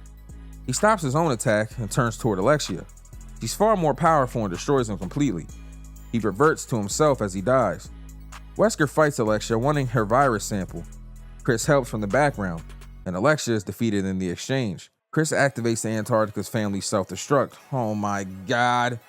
He stops his own attack and turns toward Alexia. She's far more powerful and destroys him completely. He reverts to himself as he dies. Wesker fights Alexia, wanting her virus sample. Chris helps from the background, and Alexia is defeated in the exchange. Chris activates the Antarctica's family self-destruct. Oh my god.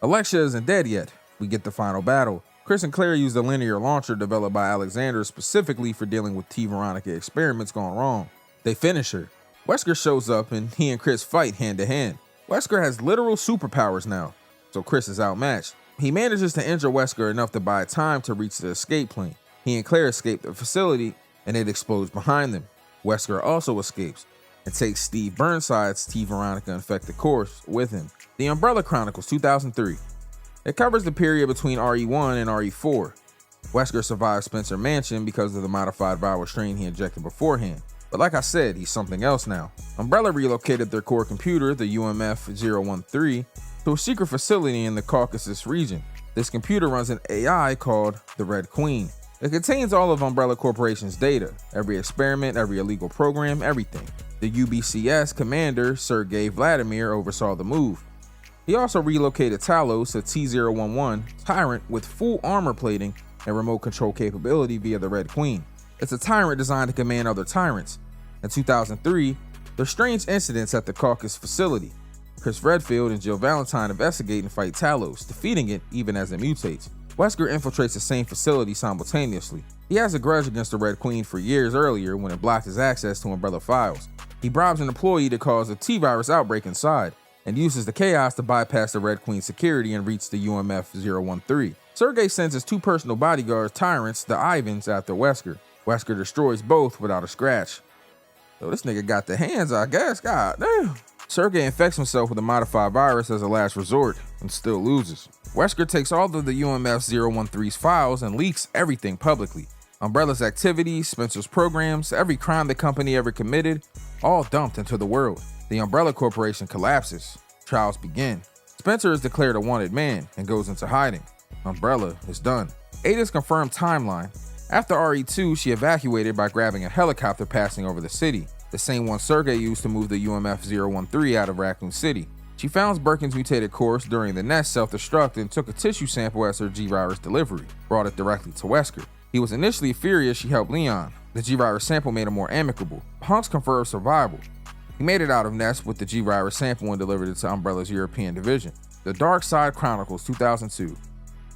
Alexia isn't dead yet. We get the final battle. Chris and Claire use the linear launcher developed by Alexander specifically for dealing with T Veronica experiments gone wrong. They finish her. Wesker shows up and he and Chris fight hand to hand. Wesker has literal superpowers now, so Chris is outmatched. He manages to injure Wesker enough to buy time to reach the escape plane. He and Claire escape the facility and it explodes behind them. Wesker also escapes and takes Steve Burnside's T Veronica infected corpse with him. The Umbrella Chronicles 2003. It covers the period between RE1 and RE4. Wesker survived Spencer Mansion because of the modified viral strain he injected beforehand. But like I said, he's something else now. Umbrella relocated their core computer, the UMF-013, to a secret facility in the Caucasus region. This computer runs an AI called the Red Queen. It contains all of Umbrella Corporation's data, every experiment, every illegal program, everything. The UBCS commander, Sergei Vladimir, oversaw the move. He also relocated Talos, a T-011 Tyrant with full armor plating and remote control capability via the Red Queen. It's a tyrant designed to command other tyrants. In 2003, there's strange incidents at the Caucasus facility. Chris Redfield and Jill Valentine investigate and fight Talos, defeating it even as it mutates. Wesker infiltrates the same facility simultaneously. He has a grudge against the Red Queen for years earlier when it blocked his access to Umbrella files. He bribes an employee to cause a T-virus outbreak inside, and uses the chaos to bypass the Red Queen's security and reach the UMF-013. Sergei sends his two personal bodyguards, tyrants, the Ivans, after Wesker. Wesker destroys both without a scratch. So this nigga got the hands, I guess. God damn. Sergei infects himself with a modified virus as a last resort and still loses. Wesker takes all of the UMF-013's files and leaks everything publicly. Umbrella's activities, Spencer's programs, every crime the company ever committed, all dumped into the world. The Umbrella Corporation collapses. Trials begin. Spencer is declared a wanted man and goes into hiding. Umbrella is done. Ada's confirmed timeline. After RE2, she evacuated by grabbing a helicopter passing over the city, the same one Sergei used to move the UMF-013 out of Raccoon City. She found Birkin's mutated course during the nest self-destruct and took a tissue sample as her G-Virus delivery, brought it directly to Wesker. He was initially furious she helped Leon. The G-Virus sample made him more amicable. Hunks conferred survival. He made it out of Nest with the G-Virus sample and delivered it to Umbrella's European division. The Darkside Chronicles, 2002.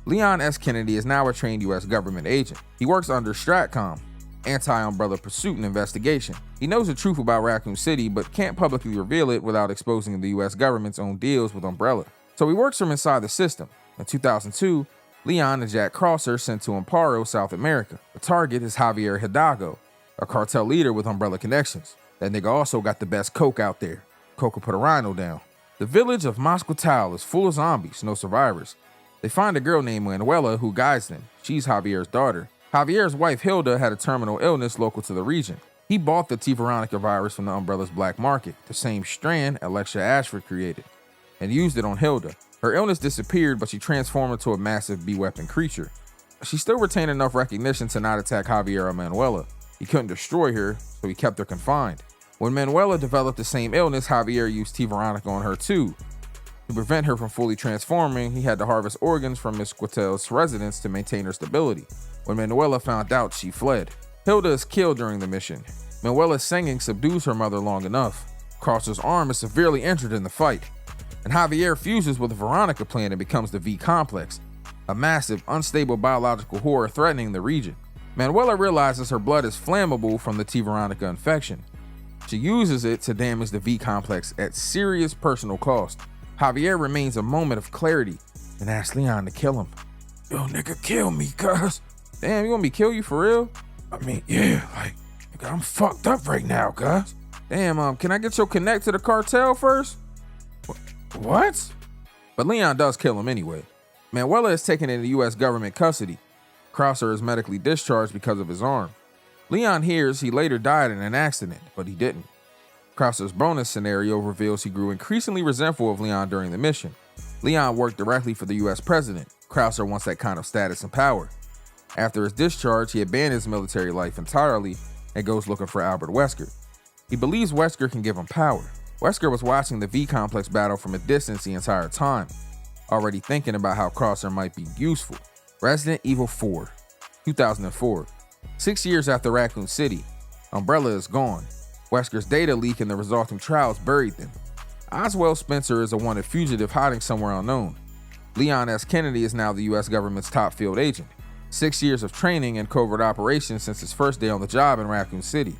Leon S. Kennedy is now a trained U.S. government agent. He works under STRATCOM, Anti-Umbrella Pursuit and Investigation. He knows the truth about Raccoon City, but can't publicly reveal it without exposing the U.S. government's own deals with Umbrella. So he works from inside the system. In 2002, Leon and Jack Crosser sent to Amparo, South America. The target is Javier Hidalgo, a cartel leader with Umbrella connections. That nigga also got the best coke out there. Coke will put a rhino down. The village of Mosquital is full of zombies, no survivors. They find a girl named Manuela who guides them. She's Javier's daughter. Javier's wife Hilda had a terminal illness local to the region. He bought the Code Veronica virus from the Umbrella's black market, the same strand Alexia Ashford created, and used it on Hilda. Her illness disappeared, but she transformed into a massive bee-weapon creature. She still retained enough recognition to not attack Javier or Manuela. He couldn't destroy her, so he kept her confined. When Manuela developed the same illness, Javier used Code Veronica on her too. To prevent her from fully transforming, he had to harvest organs from Miss Quatel's residence to maintain her stability. When Manuela found out, she fled. Hilda is killed during the mission. Manuela's singing subdues her mother long enough. Crosser's arm is severely injured in the fight, and Javier fuses with the Veronica plan and becomes the V-Complex, a massive, unstable biological horror threatening the region. Manuela realizes her blood is flammable from the Code Veronica infection. She uses it to damage the V-Complex at serious personal cost. Javier remains a moment of clarity and asks Leon to kill him. Yo, nigga, kill me, cuz. Damn, you want me to kill you for real? I mean, yeah, like, nigga, I'm fucked up right now, cuz. Damn, can I get your connect to the cartel first? What? But Leon does kill him anyway. Manuela is taken into U.S. government custody. Crosser is medically discharged because of his arm. Leon hears he later died in an accident, but he didn't. Crosser's bonus scenario reveals he grew increasingly resentful of Leon during the mission. Leon worked directly for the U.S. president. Crosser wants that kind of status and power. After his discharge, he abandons military life entirely and goes looking for Albert Wesker. He believes Wesker can give him power. Wesker was watching the V-Complex battle from a distance the entire time, already thinking about how Crosser might be useful. Resident Evil 4, 2004. 6 years after Raccoon City, Umbrella is gone. Wesker's data leak and the resulting trials buried them. Oswald Spencer is a wanted fugitive hiding somewhere unknown. Leon S. Kennedy is now the U.S. government's top field agent. 6 years of training and covert operations since his first day on the job in Raccoon City.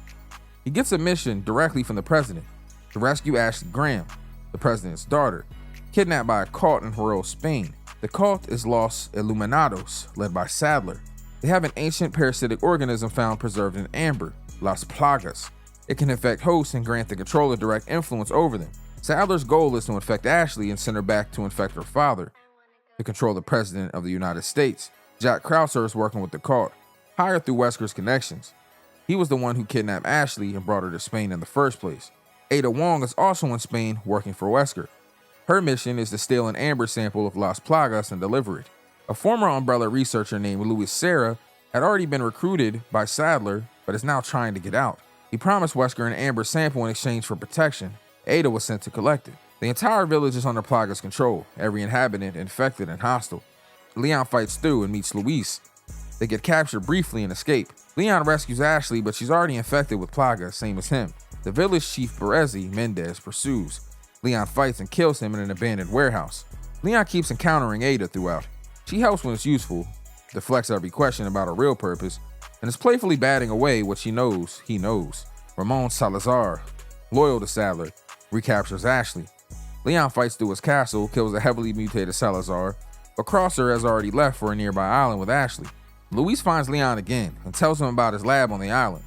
He gets a mission directly from the president to rescue Ashley Graham, the president's daughter, kidnapped by a cult in Jerez, Spain. The cult is Los Illuminados, led by Sadler. They have an ancient parasitic organism found preserved in amber, Las Plagas. It can infect hosts and grant the controller direct influence over them. Sadler's goal is to infect Ashley and send her back to infect her father, to control the president of the United States. Jack Crosser is working with the cult, hired through Wesker's connections. He was the one who kidnapped Ashley and brought her to Spain in the first place. Ada Wong is also in Spain working for Wesker. Her mission is to steal an amber sample of Las Plagas and deliver it. A former Umbrella researcher named Luis Serra had already been recruited by Sadler, but is now trying to get out. He promised Wesker an amber sample in exchange for protection. Ada was sent to collect it. The entire village is under Plaga's control, every inhabitant infected and hostile. Leon fights through and meets Luis. They get captured briefly and escape. Leon rescues Ashley, but she's already infected with Plaga, same as him. The village chief Berezi Mendez pursues. Leon fights and kills him in an abandoned warehouse. Leon keeps encountering Ada throughout. She helps when it's useful, deflects every question about her real purpose, and is playfully batting away what she knows he knows. Ramon Salazar, loyal to Sadler, recaptures Ashley. Leon fights through his castle, kills a heavily mutated Salazar, but Crosser has already left for a nearby island with Ashley. Luis finds Leon again and tells him about his lab on the island.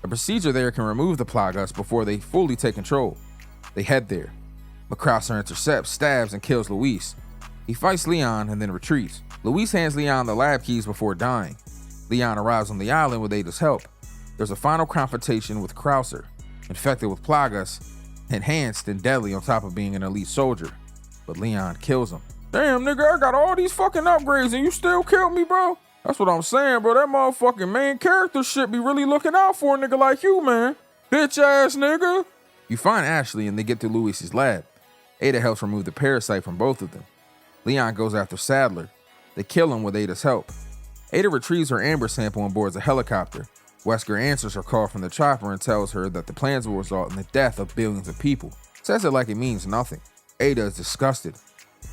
A procedure there can remove the Plagas before they fully take control. They head there, but Crosser intercepts, stabs, and kills Luis. He fights Leon and then retreats. Luis hands Leon the lab keys before dying. Leon arrives on the island with Ada's help. There's a final confrontation with Crosser, infected with Plagas, enhanced and deadly on top of being an elite soldier. But Leon kills him. Damn, nigga, I got all these fucking upgrades and you still killed me, bro? That's what I'm saying, bro. That motherfucking main character shit be really looking out for a nigga like you, man. Bitch ass nigga. You find Ashley and they get to Luis's lab. Ada helps remove the parasite from both of them. Leon goes after Sadler. They kill him with Ada's help. Ada retrieves her amber sample and boards a helicopter. Wesker answers her call from the chopper and tells her that the plans will result in the death of billions of people. Says it like it means nothing. Ada is disgusted,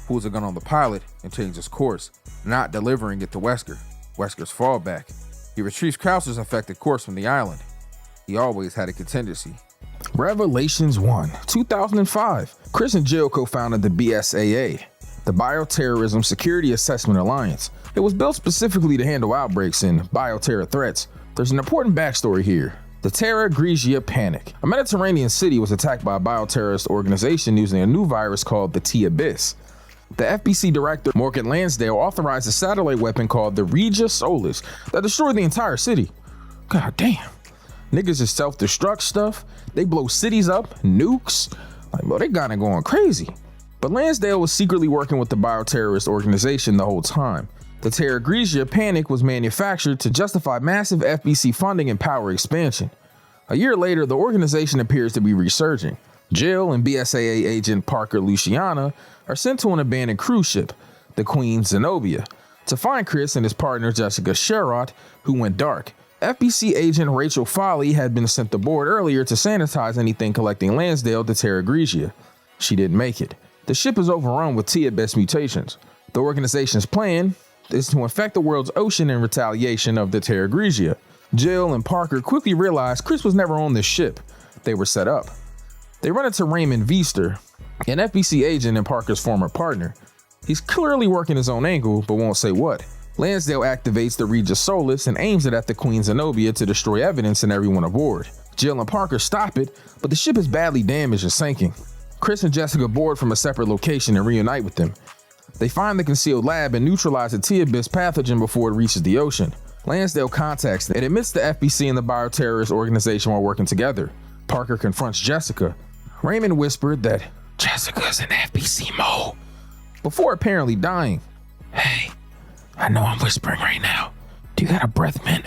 pulls a gun on the pilot, and changes course, not delivering it to Wesker. Wesker's fallback. He retrieves Krauser's infected corpse from the island. He always had a contingency. Revelations 1, 2005. Chris and Jill co-founded the BSAA, the Bioterrorism Security Assessment Alliance. It was built specifically to handle outbreaks and bioterror threats. There's an important backstory here. The Terra Grigia Panic. A Mediterranean city was attacked by a bioterrorist organization using a new virus called the T-Abyss. The FBC director, Morgan Lansdale, authorized a satellite weapon called the Regia Solis that destroyed the entire city. God damn. Niggas is self-destruct stuff. They blow cities up, nukes. Like, bro, they got it going crazy. But Lansdale was secretly working with the bioterrorist organization the whole time. The Terra Grigia Panic was manufactured to justify massive FBC funding and power expansion. A year later, the organization appears to be resurging. Jill and BSAA agent Parker Luciana are sent to an abandoned cruise ship, the Queen Zenobia, to find Chris and his partner Jessica Sherrod, who went dark. FBC agent Rachel Foley had been sent aboard earlier to sanitize anything collecting Lansdale to Terra Grigia. She didn't make it. The ship is overrun with T-Abyss mutations. The organization's plan is to infect the world's ocean in retaliation of the Terra Grigia. Jill and Parker quickly realize Chris was never on this ship. They were set up. They run into Raymond Weester, an FBC agent and Parker's former partner. He's clearly working his own angle, but won't say what. Lansdale activates the Regia Solis and aims it at the Queen Zenobia to destroy evidence and everyone aboard. Jill and Parker stop it, but the ship is badly damaged and sinking. Chris and Jessica board from a separate location and reunite with them. They find the concealed lab and neutralize the T-Abyss pathogen before it reaches the ocean. Lansdale contacts them and admits the FBC and the bioterrorist organization are working together. Parker confronts Jessica. Raymond whispered that Jessica's in FBC mode before apparently dying. Hey, I know I'm whispering right now. Do you got a breath mint?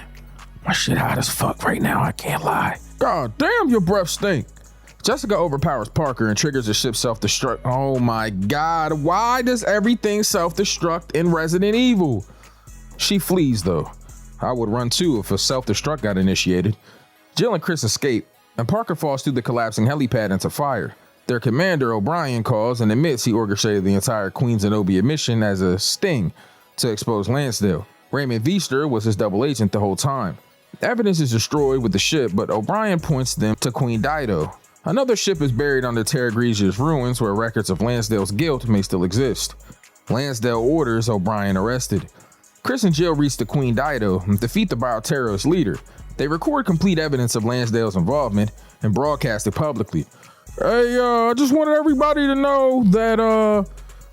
My shit hot as fuck right now, I can't lie. God damn, your breath stink. Jessica overpowers Parker and triggers the ship's self-destruct. Oh my God, why does everything self-destruct in Resident Evil? She flees though. I would run too if a self-destruct got initiated. Jill and Chris escape, and Parker falls through the collapsing helipad into fire. Their commander, O'Brien, calls and admits he orchestrated the entire Queen Zenobia mission as a sting to expose Lansdale. Raymond Weester was his double agent the whole time. Evidence is destroyed with the ship, but O'Brien points them to Queen Dido. Another ship is buried under Terra Grigia's ruins where records of Lansdale's guilt may still exist. Lansdale orders O'Brien arrested. Chris and Jill reach the Queen Dido and defeat the bioterrorist leader. They record complete evidence of Lansdale's involvement and broadcast it publicly. Hey, I just wanted everybody to know that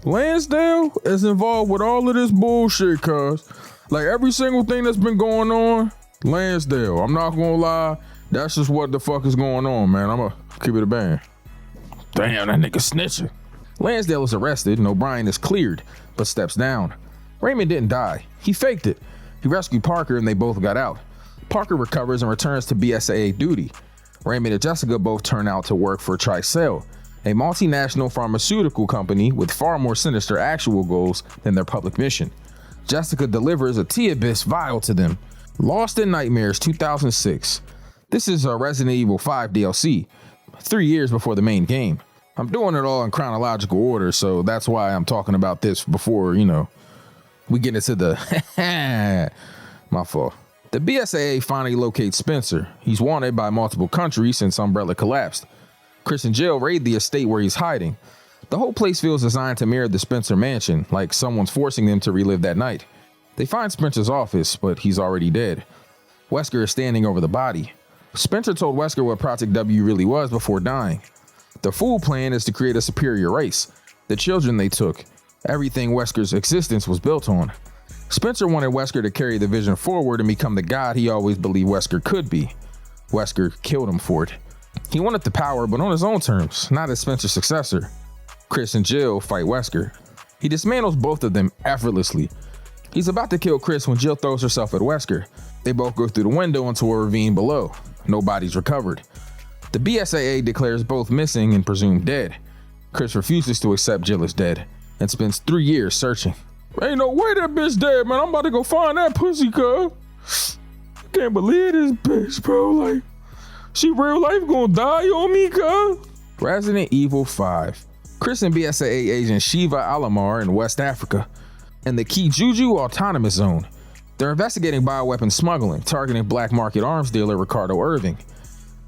Lansdale is involved with all of this bullshit, cuz. Like every single thing that's been going on, Lansdale. I'm not gonna lie, that's just what the fuck is going on, man. I'ma keep it a band. Damn, that nigga snitching. Lansdale is arrested and O'Brien is cleared, but steps down. Raymond didn't die. He faked it. He rescued Parker and they both got out. Parker recovers and returns to BSAA duty. Raymond and Jessica both turn out to work for Tricell, a multinational pharmaceutical company with far more sinister actual goals than their public mission. Jessica delivers a T-Abyss vial to them. Lost in Nightmares 2006. This is a Resident Evil 5 DLC, 3 years before the main game. I'm doing it all in chronological order, so that's why I'm talking about this before, we get into the my fault. The BSAA finally locates Spencer. He's wanted by multiple countries since Umbrella collapsed. Chris and Jill raid the estate where he's hiding. The whole place feels designed to mirror the Spencer mansion, like someone's forcing them to relive that night. They find Spencer's office, but he's already dead. Wesker is standing over the body. Spencer told Wesker what Project W really was before dying. The full plan is to create a superior race. The children they took. Everything Wesker's existence was built on. Spencer wanted Wesker to carry the vision forward and become the god he always believed Wesker could be. Wesker killed him for it. He wanted the power, but on his own terms, not as Spencer's successor. Chris and Jill fight Wesker. He dismantles both of them effortlessly. He's about to kill Chris when Jill throws herself at Wesker. They both go through the window into a ravine below. No body's recovered. The BSAA declares both missing and presumed dead. Chris refuses to accept Jill is dead and spends 3 years searching. Ain't no way that bitch dead, man. I'm about to go find that pussy, cuz. Can't believe this bitch, bro. Like, she real life gonna die on me, cuz. Resident Evil 5. Chris and BSAA agent Shiva Alamar in West Africa in the Kijuju Autonomous Zone. They're investigating bioweapon smuggling, targeting black market arms dealer Ricardo Irving.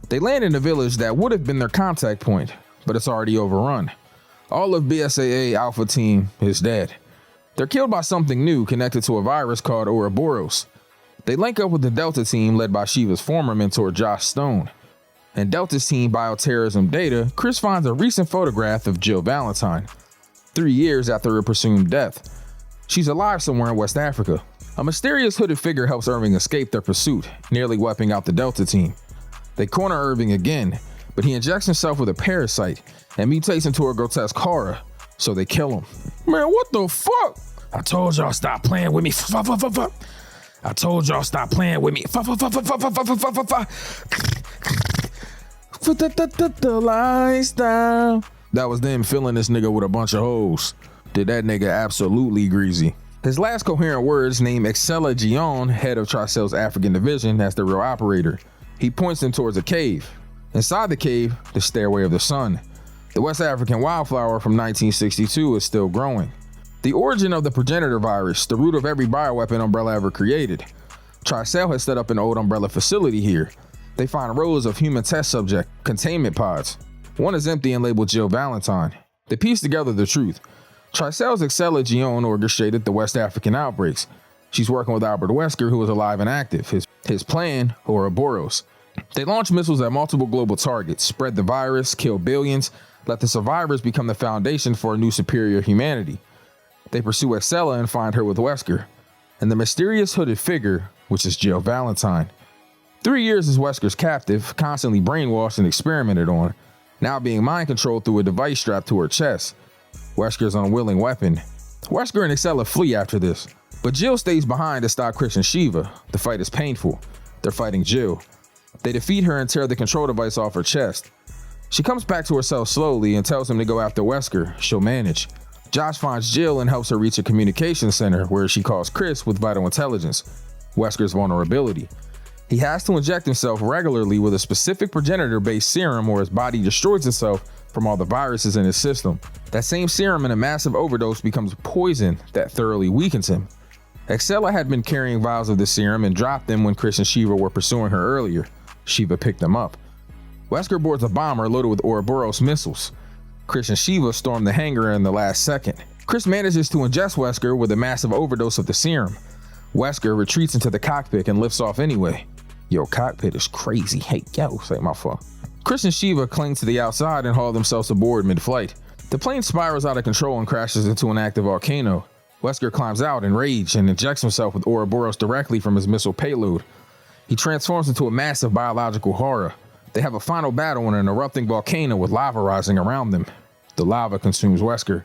They land in a village that would have been their contact point, but it's already overrun. All of BSAA Alpha Team is dead. They're killed by something new connected to a virus called Ouroboros. They link up with the Delta team led by Shiva's former mentor Josh Stone. In Delta's team bioterrorism data, Chris finds a recent photograph of Jill Valentine, 3 years after her presumed death. She's alive somewhere in West Africa. A mysterious hooded figure helps Irving escape their pursuit, nearly wiping out the Delta team. They corner Irving again, but he injects himself with a parasite and mutates into a grotesque horror, so they kill him. Man, what the fuck? I told y'all stop playing with me. I told y'all stop playing with me. The lights down. That was them filling this nigga with a bunch of hoes. Did that nigga absolutely greasy. His last coherent words named Excella Gion, head of Tricell's African division, as the real operator. He points them towards a cave. Inside the cave, the Stairway of the Sun. The West African wildflower from 1962 is still growing. The origin of the progenitor virus, the root of every bioweapon Umbrella ever created. Tricell has set up an old Umbrella facility here. They find rows of human test subject containment pods. One is empty and labeled Jill Valentine. They piece together the truth. Tricell's Excella Gion orchestrated the West African outbreaks. She's working with Albert Wesker, who is alive and active. His plan, Ouroboros. They launch missiles at multiple global targets, spread the virus, kill billions, let the survivors become the foundation for a new superior humanity. They pursue Excella and find her with Wesker, and the mysterious hooded figure, which is Jill Valentine. 3 years as Wesker's captive, constantly brainwashed and experimented on, now being mind controlled through a device strapped to her chest. Wesker's unwilling weapon. Wesker and Excella flee after this, but Jill stays behind to stop Chris and Shiva. The fight is painful. They're fighting Jill. They defeat her and tear the control device off her chest. She comes back to herself slowly and tells him to go after Wesker. She'll manage. Josh finds Jill and helps her reach a communication center where she calls Chris with vital intelligence, Wesker's vulnerability. He has to inject himself regularly with a specific progenitor-based serum or his body destroys itself from all the viruses in his system. That same serum in a massive overdose becomes poison that thoroughly weakens him. Excella had been carrying vials of the serum and dropped them when Chris and Shiva were pursuing her earlier. Shiva picked them up. Wesker boards a bomber loaded with Ouroboros missiles. Chris and Shiva storm the hangar in the last second. Chris manages to ingest Wesker with a massive overdose of the serum. Wesker retreats into the cockpit and lifts off anyway. Yo, cockpit is crazy. Hey, yo, say my fuck. Chris and Shiva cling to the outside and haul themselves aboard mid-flight. The plane spirals out of control and crashes into an active volcano. Wesker climbs out enraged and injects himself with Ouroboros directly from his missile payload. He transforms into a massive biological horror. They have a final battle in an erupting volcano with lava rising around them. The lava consumes Wesker.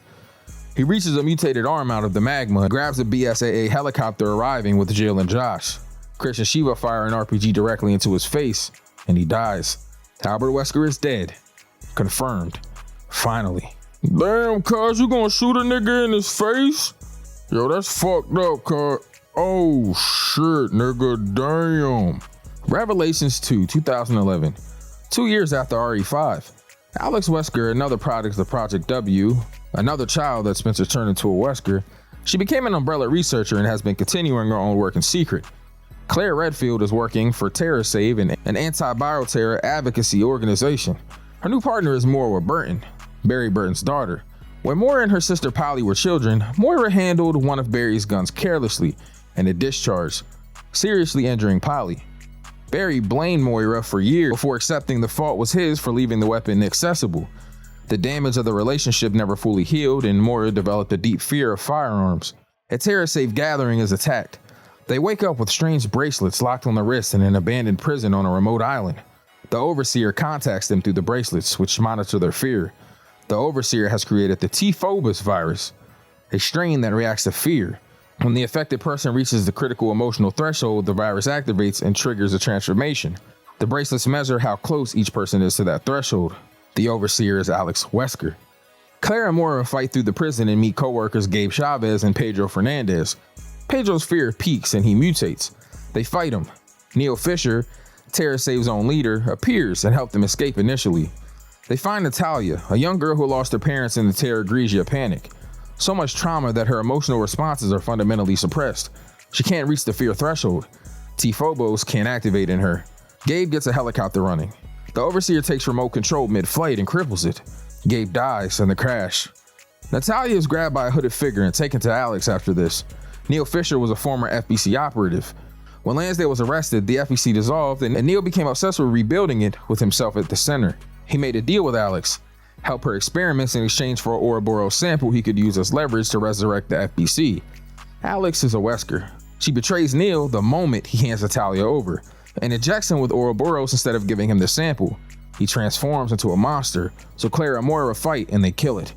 He reaches a mutated arm out of the magma and grabs a BSAA helicopter arriving with Jill and Josh. Chris and Shiva fire an RPG directly into his face, and he dies. Albert Wesker is dead. Confirmed. Finally. Damn, cuz, you gonna shoot a nigga in his face? Yo, that's fucked up, cuz. Oh, shit, nigga, damn. Revelations 2, 2011. 2 years after RE5. Alex Wesker, another product of Project W, another child that Spencer turned into a Wesker, she became an Umbrella researcher and has been continuing her own work in secret. Claire Redfield is working for TerraSave, an anti-bioterror advocacy organization. Her new partner is Moira Burton, Barry Burton's daughter. When Moira and her sister Polly were children, Moira handled one of Barry's guns carelessly and it discharged, seriously injuring Polly. Barry blamed Moira for years before accepting the fault was his for leaving the weapon inaccessible. The damage of the relationship never fully healed, and Moira developed a deep fear of firearms. A TerraSave gathering is attacked. They wake up with strange bracelets locked on the wrist in an abandoned prison on a remote island. The Overseer contacts them through the bracelets, which monitor their fear. The Overseer has created the T-Phobos virus, a strain that reacts to fear. When the affected person reaches the critical emotional threshold, the virus activates and triggers a transformation. The bracelets measure how close each person is to that threshold. The Overseer is Alex Wesker. Claire and Moira fight through the prison and meet co-workers Gabe Chavez and Pedro Fernandez. Pedro's fear peaks and he mutates. They fight him. Neil Fisher, Terror Save's own leader, appears and helps them escape initially. They find Natalia, a young girl who lost her parents in the Terra Grigia panic. So much trauma that her emotional responses are fundamentally suppressed. She can't reach the fear threshold. T-Phobos can't activate in her. Gabe gets a helicopter running. The Overseer takes remote control mid-flight and cripples it. Gabe dies in the crash. Natalia is grabbed by a hooded figure and taken to Alex after this. Neil Fisher was a former FBC operative. When Lansdale was arrested, the FBC dissolved and Neil became obsessed with rebuilding it with himself at the center. He made a deal with Alex, help her experiments in exchange for an Ouroboros sample he could use as leverage to resurrect the FBC. Alex is a Wesker. She betrays Neil the moment he hands Natalia over and injects him with Ouroboros instead of giving him the sample. He transforms into a monster, so Claire and Moira fight and they kill it.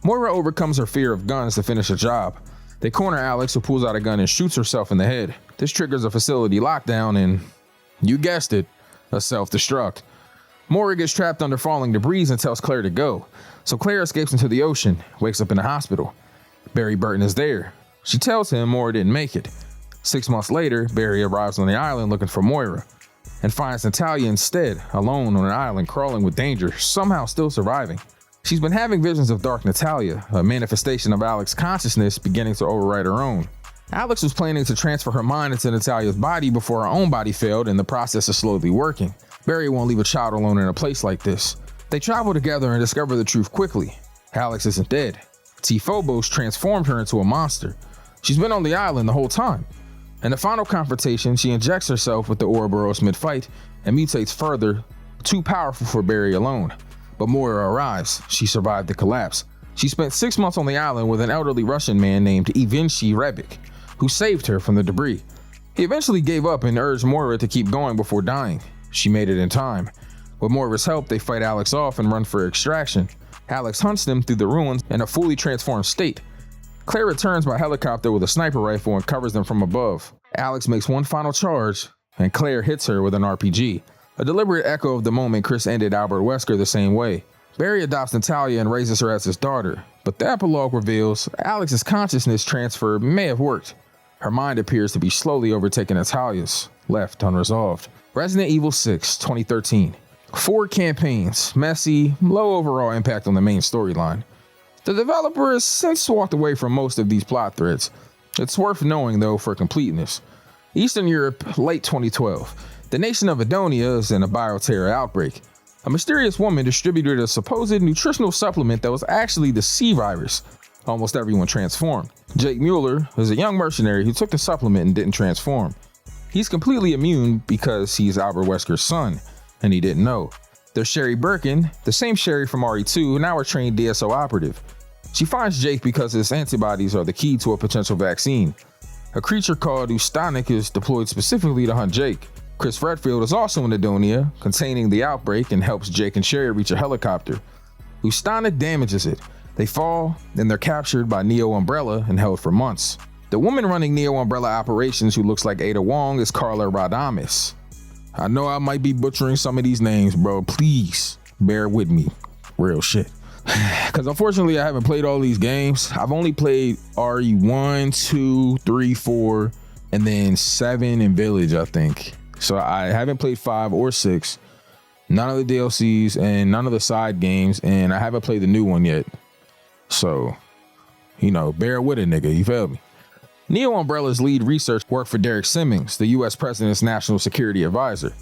Moira overcomes her fear of guns to finish the job. They corner Alex, who pulls out a gun and shoots herself in the head. This triggers a facility lockdown and, you guessed it, a self-destruct. Moira gets trapped under falling debris and tells Claire to go, so Claire escapes into the ocean, wakes up in the hospital. Barry Burton is there. She tells him Moira didn't make it. 6 months later, Barry arrives on the island looking for Moira and finds Natalia instead, alone on an island crawling with danger, somehow still surviving. She's been having visions of Dark Natalia, a manifestation of Alex's consciousness beginning to override her own. Alex was planning to transfer her mind into Natalia's body before her own body failed, and the process is slowly working. Barry won't leave a child alone in a place like this. They travel together and discover the truth quickly. Alex isn't dead. T-Phobos transformed her into a monster. She's been on the island the whole time. In the final confrontation, she injects herself with the Ouroboros mid-fight and mutates further, too powerful for Barry alone. But Moira arrives. She survived the collapse. She spent 6 months on the island with an elderly Russian man named Ivinsky Rebic, who saved her from the debris. He eventually gave up and urged Moira to keep going before dying. She made it in time. With Moira's help, they fight Alex off and run for extraction. Alex hunts them through the ruins in a fully transformed state. Claire returns by helicopter with a sniper rifle and covers them from above. Alex makes one final charge, and Claire hits her with an RPG. A deliberate echo of the moment Chris ended Albert Wesker the same way. Barry adopts Natalia and raises her as his daughter, but the epilogue reveals Alex's consciousness transfer may have worked. Her mind appears to be slowly overtaking Natalia's, left unresolved. Resident Evil 6, 2013. 4 campaigns, messy, low overall impact on the main storyline. The developer has since walked away from most of these plot threads. It's worth knowing though for completeness. Eastern Europe, late 2012. The nation of Edonia is in a bioterror outbreak. A mysterious woman distributed a supposed nutritional supplement that was actually the C virus. Almost everyone transformed. Jake Mueller is a young mercenary who took the supplement and didn't transform. He's completely immune because he's Albert Wesker's son, and he didn't know. There's Sherry Birkin, the same Sherry from RE2, now a trained DSO operative. She finds Jake because his antibodies are the key to a potential vaccine. A creature called Ustanik is deployed specifically to hunt Jake. Chris Redfield is also in Edonia, containing the outbreak, and helps Jake and Sherry reach a helicopter. Ustanik damages it. They fall, then they're captured by Neo Umbrella and held for months. The woman running Neo Umbrella operations, who looks like Ada Wong, is Carla Radames. I know I might be butchering some of these names, bro. Please bear with me. Real shit. Because unfortunately, I haven't played all these games. I've only played RE1, 2, 3, 4, and then 7 in Village, I think. So I haven't played 5 or 6. None of the DLCs and none of the side games. And I haven't played the new one yet. So, bear with it, nigga. You feel me? Neo Umbrella's lead research worked for Derek Simmons, the US President's National Security Advisor.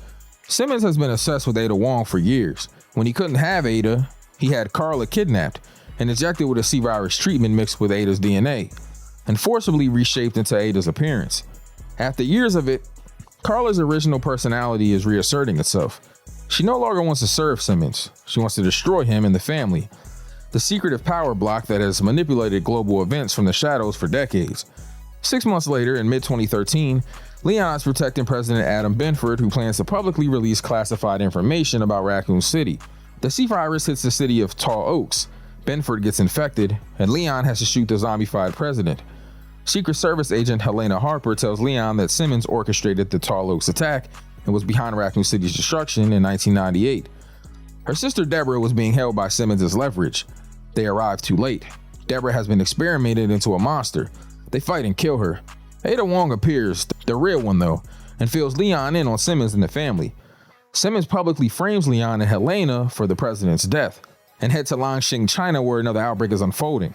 Simmons has been obsessed with Ada Wong for years. When he couldn't have Ada, he had Carla kidnapped and injected with a C virus treatment mixed with Ada's DNA and forcibly reshaped into Ada's appearance. After years of it, Carla's original personality is reasserting itself. She no longer wants to serve Simmons. She wants to destroy him and the family, the secretive power block that has manipulated global events from the shadows for decades. 6 months later, in mid-2013, Leon is protecting President Adam Benford, who plans to publicly release classified information about Raccoon City. The C virus hits the city of Tall Oaks. Benford gets infected, and Leon has to shoot the zombified president. Secret Service agent Helena Harper tells Leon that Simmons orchestrated the Tall Oaks attack and was behind Raccoon City's destruction in 1998. Her sister Deborah was being held by Simmons as leverage. They arrive too late. Deborah has been experimented into a monster. They fight and kill her. Ada Wong appears, the real one though, and fills Leon in on Simmons and the family. Simmons publicly frames Leon and Helena for the president's death and head to Langxing, China, where another outbreak is unfolding.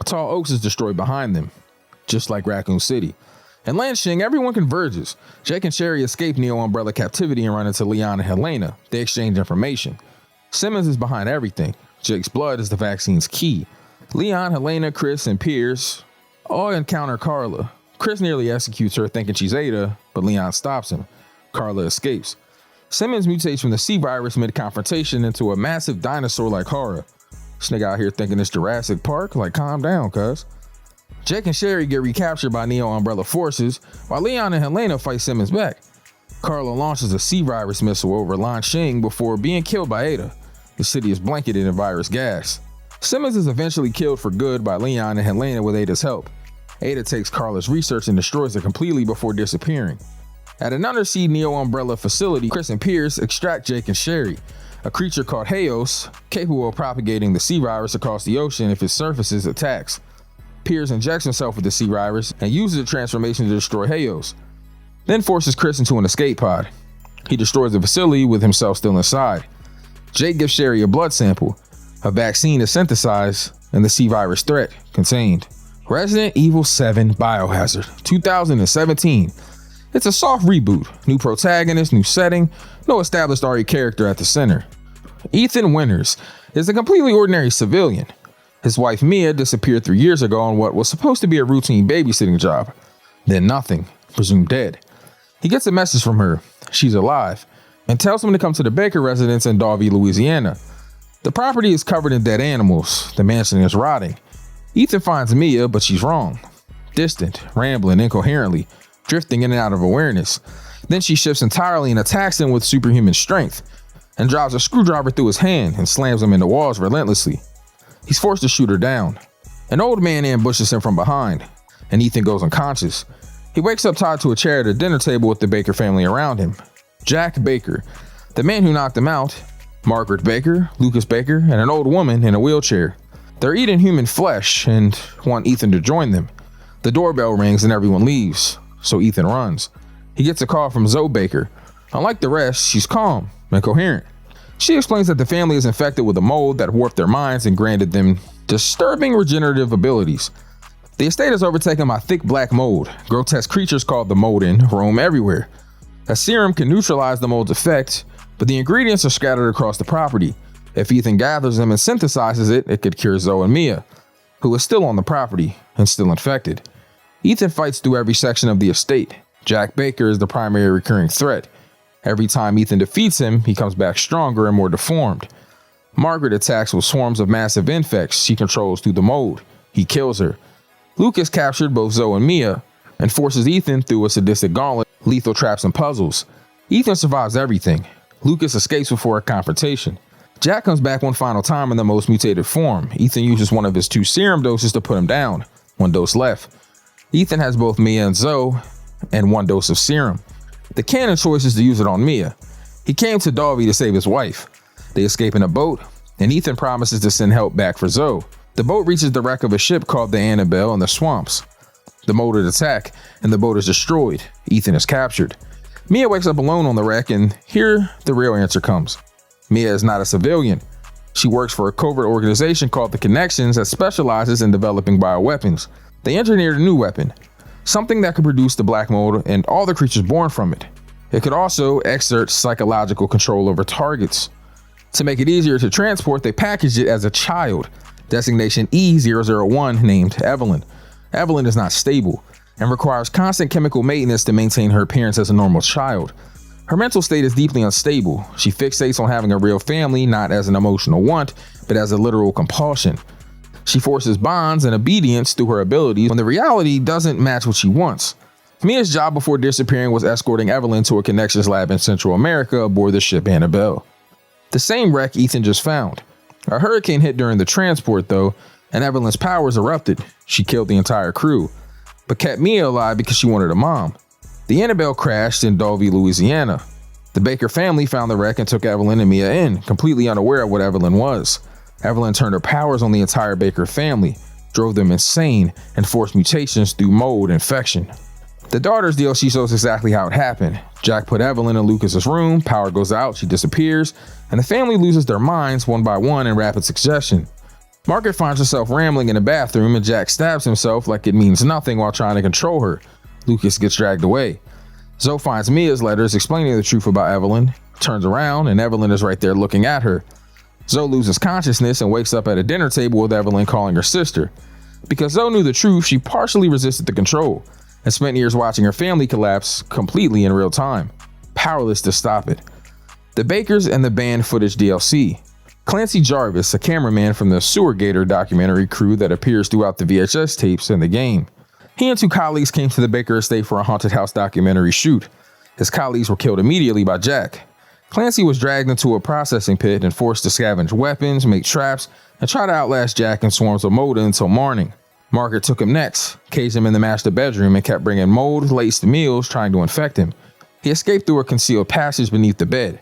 Tall Oaks is destroyed behind them, just like Raccoon City. In Langxing, everyone converges. Jake and Sherry escape Neo Umbrella captivity and run into Leon and Helena. They exchange information. Simmons is behind everything. Jake's blood is the vaccine's key. Leon, Helena, Chris, and Piers all encounter Carla. Chris nearly executes her thinking she's Ada, but Leon stops him. Carla escapes. Simmons mutates from the C-virus mid-confrontation into a massive dinosaur-like horror. This nigga out here thinking it's Jurassic Park? Like, calm down, cuz. Jake and Sherry get recaptured by Neo Umbrella forces, while Leon and Helena fight Simmons back. Carla launches a C-virus missile over Langxing before being killed by Ada. The city is blanketed in virus gas. Simmons is eventually killed for good by Leon and Helena with Ada's help. Ada takes Carla's research and destroys it completely before disappearing. At an undersea Neo Umbrella facility, Chris and Pierce extract Jake and Sherry, a creature called Hayos, capable of propagating the C-virus across the ocean if its surfaces attacks. Pierce injects himself with the C-virus and uses the transformation to destroy Hayos, then forces Chris into an escape pod. He destroys the facility with himself still inside. Jake gives Sherry a blood sample. A vaccine is synthesized and the C-virus threat contained. Resident Evil 7 Biohazard, 2017. It's a soft reboot, new protagonist, new setting, no established RE character at the center. Ethan Winters is a completely ordinary civilian. His wife Mia disappeared 3 years ago on what was supposed to be a routine babysitting job. Then nothing, presumed dead. He gets a message from her, she's alive, and tells him to come to the Baker residence in Dalby, Louisiana. The property is covered in dead animals, the mansion is rotting. Ethan finds Mia, but she's wrong. Distant, rambling incoherently, drifting in and out of awareness. Then she shifts entirely and attacks him with superhuman strength, and drives a screwdriver through his hand and slams him into walls relentlessly. He's forced to shoot her down. An old man ambushes him from behind, and Ethan goes unconscious. He wakes up tied to a chair at a dinner table with the Baker family around him. Jack Baker, the man who knocked him out, Margaret Baker, Lucas Baker, and an old woman in a wheelchair. They're eating human flesh and want Ethan to join them. The doorbell rings and everyone leaves, so Ethan runs. He gets a call from Zoe Baker. Unlike the rest, she's calm and coherent. She explains that the family is infected with a mold that warped their minds and granted them disturbing regenerative abilities. The estate is overtaken by thick black mold. Grotesque creatures called the Molden roam everywhere. A serum can neutralize the mold's effect, but the ingredients are scattered across the property. If Ethan gathers them and synthesizes it, it could cure Zoe and Mia, who is still on the property and still infected. Ethan fights through every section of the estate. Jack Baker is the primary recurring threat. Every time Ethan defeats him, he comes back stronger and more deformed. Margaret attacks with swarms of massive infects she controls through the mold. He kills her. Lucas captured both Zoe and Mia and forces Ethan through a sadistic gauntlet, lethal traps and puzzles. Ethan survives everything. Lucas escapes before a confrontation. Jack comes back one final time in the most mutated form. Ethan uses one of his 2 serum doses to put him down. 1 dose left. Ethan has both Mia and Zoe and 1 dose of serum. The canon choice is to use it on Mia. He came to Dalby to save his wife. They escape in a boat, and Ethan promises to send help back for Zoe. The boat reaches the wreck of a ship called the Annabelle in the swamps. The molded attack, and the boat is destroyed. Ethan is captured. Mia wakes up alone on the wreck, and here the real answer comes. Mia is not a civilian. She works for a covert organization called The Connections that specializes in developing bioweapons. They engineered a new weapon, something that could produce the black mold and all the creatures born from it. It could also exert psychological control over targets. To make it easier to transport, they packaged it as a child, designation E001, named Evelyn. Evelyn is not stable and requires constant chemical maintenance to maintain her appearance as a normal child. Her mental state is deeply unstable. She fixates on having a real family, not as an emotional want, but as a literal compulsion. She forces bonds and obedience through her abilities when the reality doesn't match what she wants. Mia's job before disappearing was escorting Evelyn to a connections lab in Central America aboard the ship Annabelle. The same wreck Ethan just found. A hurricane hit during the transport though, and Evelyn's powers erupted. She killed the entire crew, but kept Mia alive because she wanted a mom. The Annabelle crashed in Dalby, Louisiana. The Baker family found the wreck and took Evelyn and Mia in, completely unaware of what Evelyn was. Evelyn turned her powers on the entire Baker family, drove them insane, and forced mutations through mold infection. The Daughters DLC shows exactly how it happened. Jack put Evelyn in Lucas's room, power goes out, she disappears, and the family loses their minds one by one in rapid succession. Margaret finds herself rambling in the bathroom and Jack stabs himself like it means nothing while trying to control her. Lucas gets dragged away. Zoe finds Mia's letters explaining the truth about Evelyn, turns around and Evelyn is right there looking at her. Zoe loses consciousness and wakes up at a dinner table with Evelyn calling her sister. Because Zoe knew the truth, she partially resisted the control and spent years watching her family collapse completely in real time, powerless to stop it. The Bakers and the Band footage DLC. Clancy Jarvis, a cameraman from the Sewer Gator documentary crew that appears throughout the VHS tapes in the game. He and two colleagues came to the Baker estate for a haunted house documentary shoot. His colleagues were killed immediately by Jack. Clancy was dragged into a processing pit and forced to scavenge weapons, make traps, and try to outlast Jack and swarms of mold until morning. Margaret took him next, caged him in the master bedroom, and kept bringing mold-laced meals trying to infect him. He escaped through a concealed passage beneath the bed.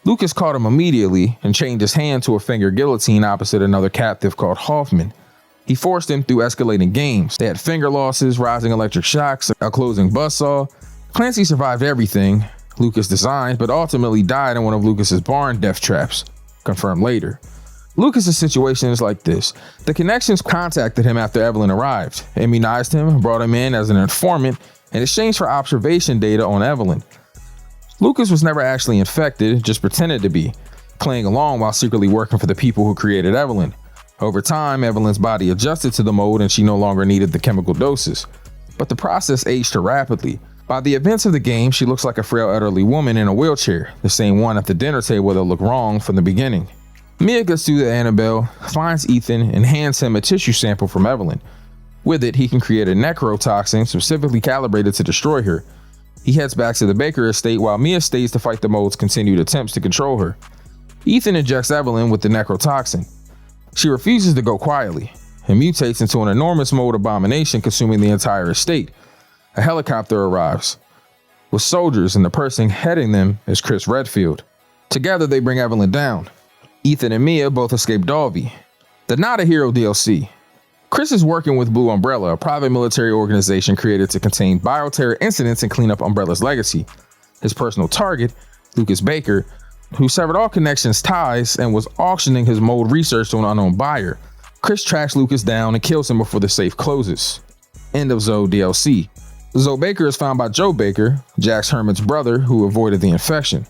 Lucas caught him immediately and chained his hand to a finger guillotine opposite another captive called Hoffman. He forced him through escalating games. They had finger losses, rising electric shocks, a closing buzzsaw. Clancy survived everything Lucas designed, but ultimately died in one of Lucas's barn death traps, confirmed later. Lucas's situation is like this. The Connections contacted him after Evelyn arrived, immunized him, brought him in as an informant in exchange for observation data on Evelyn. Lucas was never actually infected, just pretended to be, playing along while secretly working for the people who created Evelyn. Over time, Evelyn's body adjusted to the mold and she no longer needed the chemical doses. But the process aged her rapidly. By the events of the game, she looks like a frail elderly woman in a wheelchair, the same one at the dinner table that looked wrong from the beginning. Mia gets through to Annabelle, finds Ethan, and hands him a tissue sample from Evelyn. With it, he can create a necrotoxin specifically calibrated to destroy her. He heads back to the Baker estate while Mia stays to fight the mold's continued attempts to control her. Ethan injects Evelyn with the necrotoxin. She refuses to go quietly and mutates into an enormous mold abomination consuming the entire estate. A helicopter arrives with soldiers and the person heading them is Chris Redfield. Together they bring Evelyn down. Ethan and Mia both escape Dalby. The Not a Hero DLC. Chris is working with Blue Umbrella, a private military organization created to contain bioterror incidents and clean up Umbrella's legacy. His personal target, Lucas Baker, who severed all Connections ties and was auctioning his mold research to an unknown buyer. Chris tracks Lucas down and kills him before the safe closes. End of Zoe DLC. Zoe Baker is found by Joe Baker, Jack's hermit's brother who avoided the infection.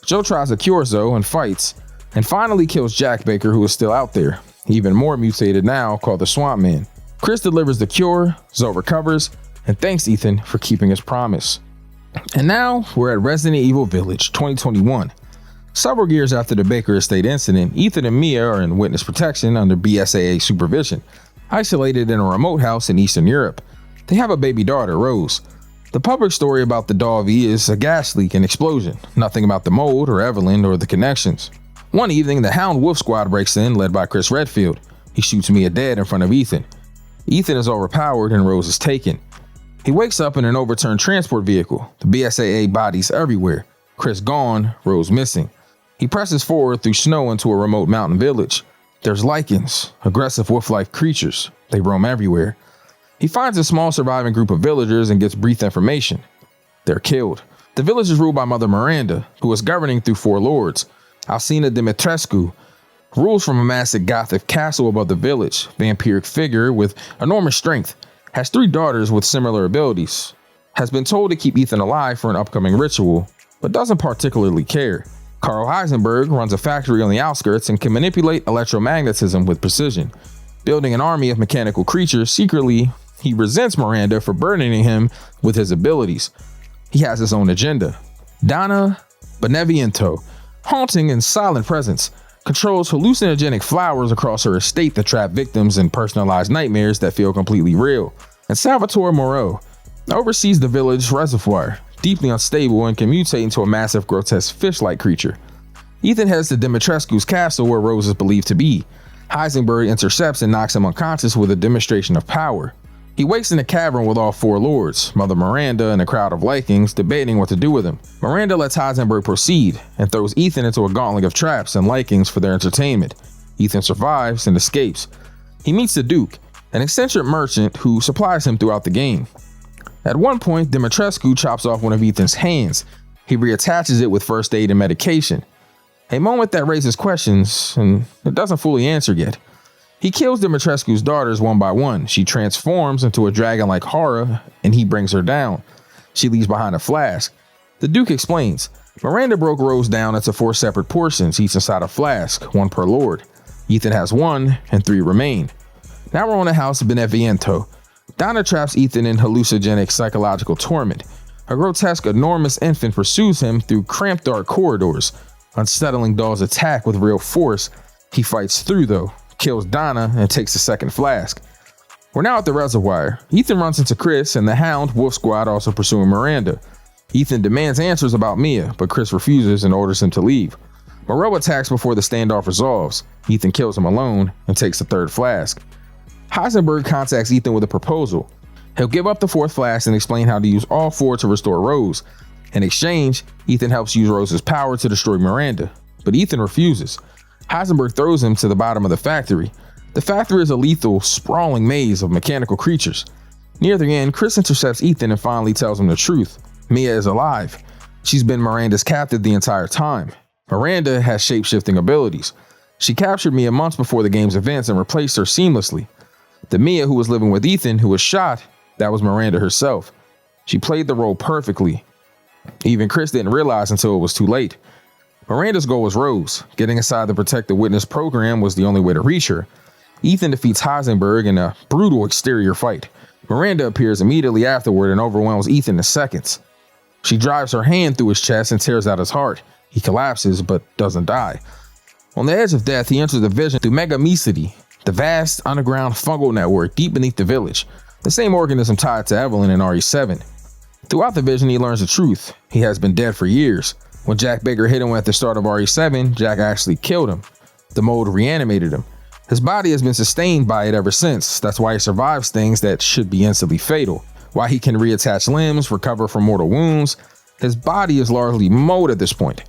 Joe tries to cure Zoe and fights, and finally kills Jack Baker, who is still out there, even more mutated now, called the Swamp Man. Chris delivers the cure, Zoe recovers, and thanks Ethan for keeping his promise. And now we're at Resident Evil Village 2021. Several years after the Baker estate incident, Ethan and Mia are in witness protection under BSAA supervision, isolated in a remote house in Eastern Europe. They have a baby daughter, Rose. The public story about the Dalby is a gas leak and explosion, nothing about the mold or Evelyn or the Connections. One evening, the Hound Wolf Squad breaks in, led by Chris Redfield. He shoots Mia dead in front of Ethan. Ethan is overpowered and Rose is taken. He wakes up in an overturned transport vehicle, the BSAA bodies everywhere. Chris gone, Rose missing. He presses forward through snow into a remote mountain village. There's lichens, aggressive wolf-like creatures. They roam everywhere. He finds a small surviving group of villagers and gets brief information. They're killed. The village is ruled by Mother Miranda, who is governing through 4 lords. Alcina Dimitrescu rules from a massive Gothic castle above the village. Vampiric figure with enormous strength. Has 3 daughters with similar abilities. Has been told to keep Ethan alive for an upcoming ritual, but doesn't particularly care. Carl Heisenberg runs a factory on the outskirts and can manipulate electromagnetism with precision. Building an army of mechanical creatures, secretly, he resents Miranda for burdening him with his abilities. He has his own agenda. Donna Beneviento, haunting and silent presence, controls hallucinogenic flowers across her estate that trap victims in personalized nightmares that feel completely real. And Salvatore Moreau oversees the village reservoir, deeply unstable and can mutate into a massive grotesque fish-like creature. Ethan heads to Dimitrescu's castle where Rose is believed to be. Heisenberg intercepts and knocks him unconscious with a demonstration of power. He wakes in a cavern with all 4 lords, Mother Miranda and a crowd of Vikings debating what to do with him. Miranda lets Heisenberg proceed and throws Ethan into a gauntlet of traps and Vikings for their entertainment. Ethan survives and escapes. He meets the Duke, an eccentric merchant who supplies him throughout the game. At one point, Dimitrescu chops off one of Ethan's hands. He reattaches it with first aid and medication. A moment that raises questions, and it doesn't fully answer yet. He kills Dimitrescu's daughters one by one. She transforms into a dragon-like horror, and he brings her down. She leaves behind a flask. The Duke explains, Miranda broke Rose down into 4 separate portions, each inside a flask, 1 per lord. Ethan has 1, and 3 remain. Now we're on the house of Beneviento. Donna traps Ethan in hallucinogenic psychological torment. A grotesque, enormous infant pursues him through cramped dark corridors. Unsettling dolls attack with real force. He fights through though, kills Donna, and takes the second flask. We're now at the reservoir. Ethan runs into Chris and the Hound Wolf Squad also pursuing Miranda. Ethan demands answers about Mia, but Chris refuses and orders him to leave. Moreau attacks before the standoff resolves. Ethan kills him alone and takes the 3rd flask. Heisenberg contacts Ethan with a proposal. He'll give up the 4th flask and explain how to use all 4 to restore Rose. In exchange, Ethan helps use Rose's power to destroy Miranda, but Ethan refuses. Heisenberg throws him to the bottom of the factory. The factory is a lethal, sprawling maze of mechanical creatures. Near the end, Chris intercepts Ethan and finally tells him the truth. Mia is alive. She's been Miranda's captive the entire time. Miranda has shape-shifting abilities. She captured Mia months before the game's events and replaced her seamlessly. The Mia who was living with Ethan, who was shot, that was Miranda herself. She played the role perfectly. Even Chris didn't realize until it was too late. Miranda's goal was Rose. Getting inside the Protected Witness program was the only way to reach her. Ethan defeats Heisenberg in a brutal exterior fight. Miranda appears immediately afterward and overwhelms Ethan in seconds. She drives her hand through his chest and tears out his heart. He collapses but doesn't die. On the edge of death, he enters the vision through Megamecity, the vast underground fungal network deep beneath the village, the same organism tied to Evelyn in RE7. Throughout the vision, he learns the truth. He has been dead for years. When Jack Baker hit him at the start of RE7, Jack actually killed him. The mold reanimated him. His body has been sustained by it ever since. That's why he survives things that should be instantly fatal. Why he can reattach limbs, recover from mortal wounds. His body is largely mold at this point.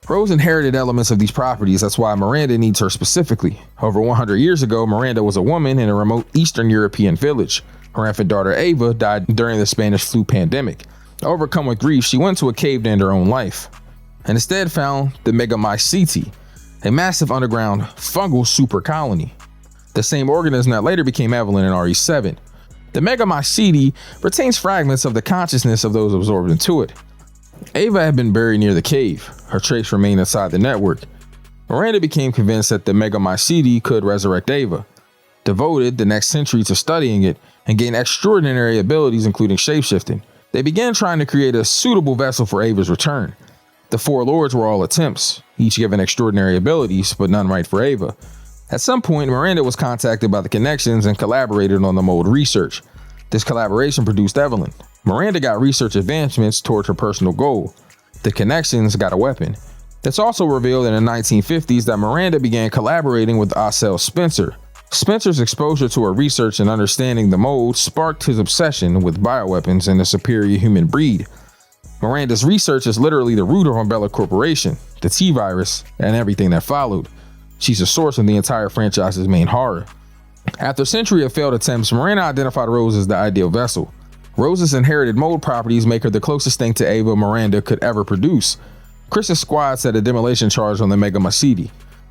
Rose inherited elements of these properties. That's why Miranda needs her specifically. Over 100 years ago, Miranda was a woman in a remote Eastern European village. Her infant daughter Ava died during the Spanish flu pandemic. Overcome with grief, she went to a cave to end her own life, and instead found the Megamycete, a massive underground fungal super colony, the same organism that later became Evelyn in RE7. The Megamycete retains fragments of the consciousness of those absorbed into it. Ava had been buried near the cave. Her trace remained inside the network. Miranda became convinced that the Megamycete could resurrect Ava, devoted the next century to studying it, and gained extraordinary abilities including shapeshifting. They began trying to create a suitable vessel for Ava's return. The 4 lords were all attempts, each given extraordinary abilities, but none right for Ava. At some point, Miranda was contacted by the Connections and collaborated on the mold research. This collaboration produced Evelyn. Miranda got research advancements toward her personal goal. The Connections got a weapon. It's also revealed in the 1950s that Miranda began collaborating with Ocel Spencer. Spencer's exposure to her research and understanding the mold sparked his obsession with bioweapons and the superior human breed. Miranda's research is literally the root of Umbrella Corporation, the T-Virus, and everything that followed. She's the source of the entire franchise's main horror. After a century of failed attempts, Miranda identified Rose as the ideal vessel. Rose's inherited mold properties make her the closest thing to Ava Miranda could ever produce. Chris's squad set a demolition charge on the Megamycete.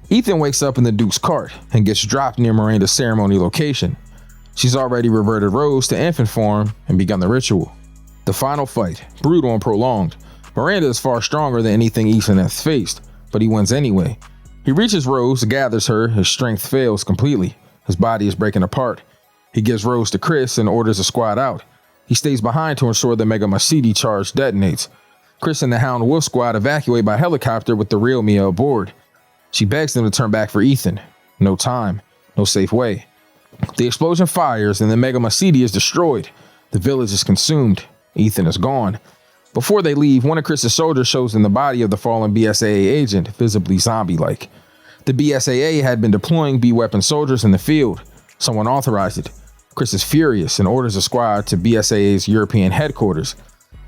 Ethan wakes up in the Duke's cart and gets dropped near Miranda's ceremony location. She's already reverted Rose to infant form and begun the ritual. The final fight, brutal and prolonged. Miranda is far stronger than anything Ethan has faced, but he wins anyway. He reaches Rose, gathers her, his strength fails completely. His body is breaking apart. He gives Rose to Chris and orders the squad out. He stays behind to ensure the Megamycete charge detonates. Chris and the Hound Wolf Squad evacuate by helicopter with the real Mia aboard. She begs them to turn back for Ethan. No time, no safe way. The explosion fires and the Megamycete is destroyed. The village is consumed. Ethan is gone. Before they leave, one of Chris's soldiers shows them the body of the fallen BSAA agent, visibly zombie-like. The BSAA had been deploying B-weapon soldiers in the field. Someone authorized it. Chris is furious and orders the squad to BSAA's European headquarters.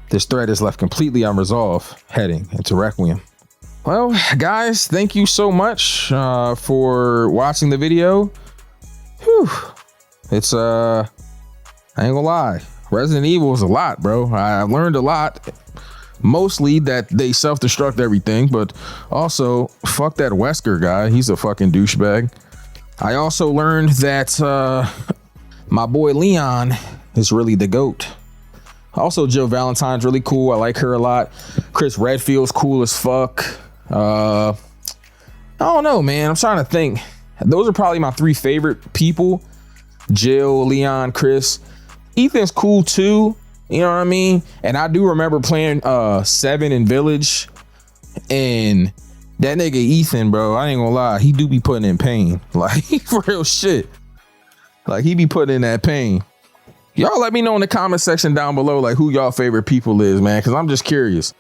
This threat is left completely unresolved, heading into Requiem. Well, guys, thank you so much for watching the video. Whew. It's I ain't gonna lie, Resident Evil is a lot, bro. I learned a lot. Mostly that they self-destruct everything, but also fuck that Wesker guy. He's a fucking douchebag. I also learned that my boy Leon is really the GOAT. Also, Jill Valentine's really cool. I like her a lot. Chris Redfield's cool as fuck. I don't know, man. I'm trying to think. Those are probably my 3 favorite people. Jill, Leon, Chris. Ethan's cool too. You know what I mean? And I do remember playing 7 in Village. And that nigga Ethan, bro, I ain't gonna lie. He do be putting in pain. Like, for real shit. Like, he be putting in that pain. Y'all let me know in the comment section down below, like, who y'all favorite people is, man. Because I'm just curious.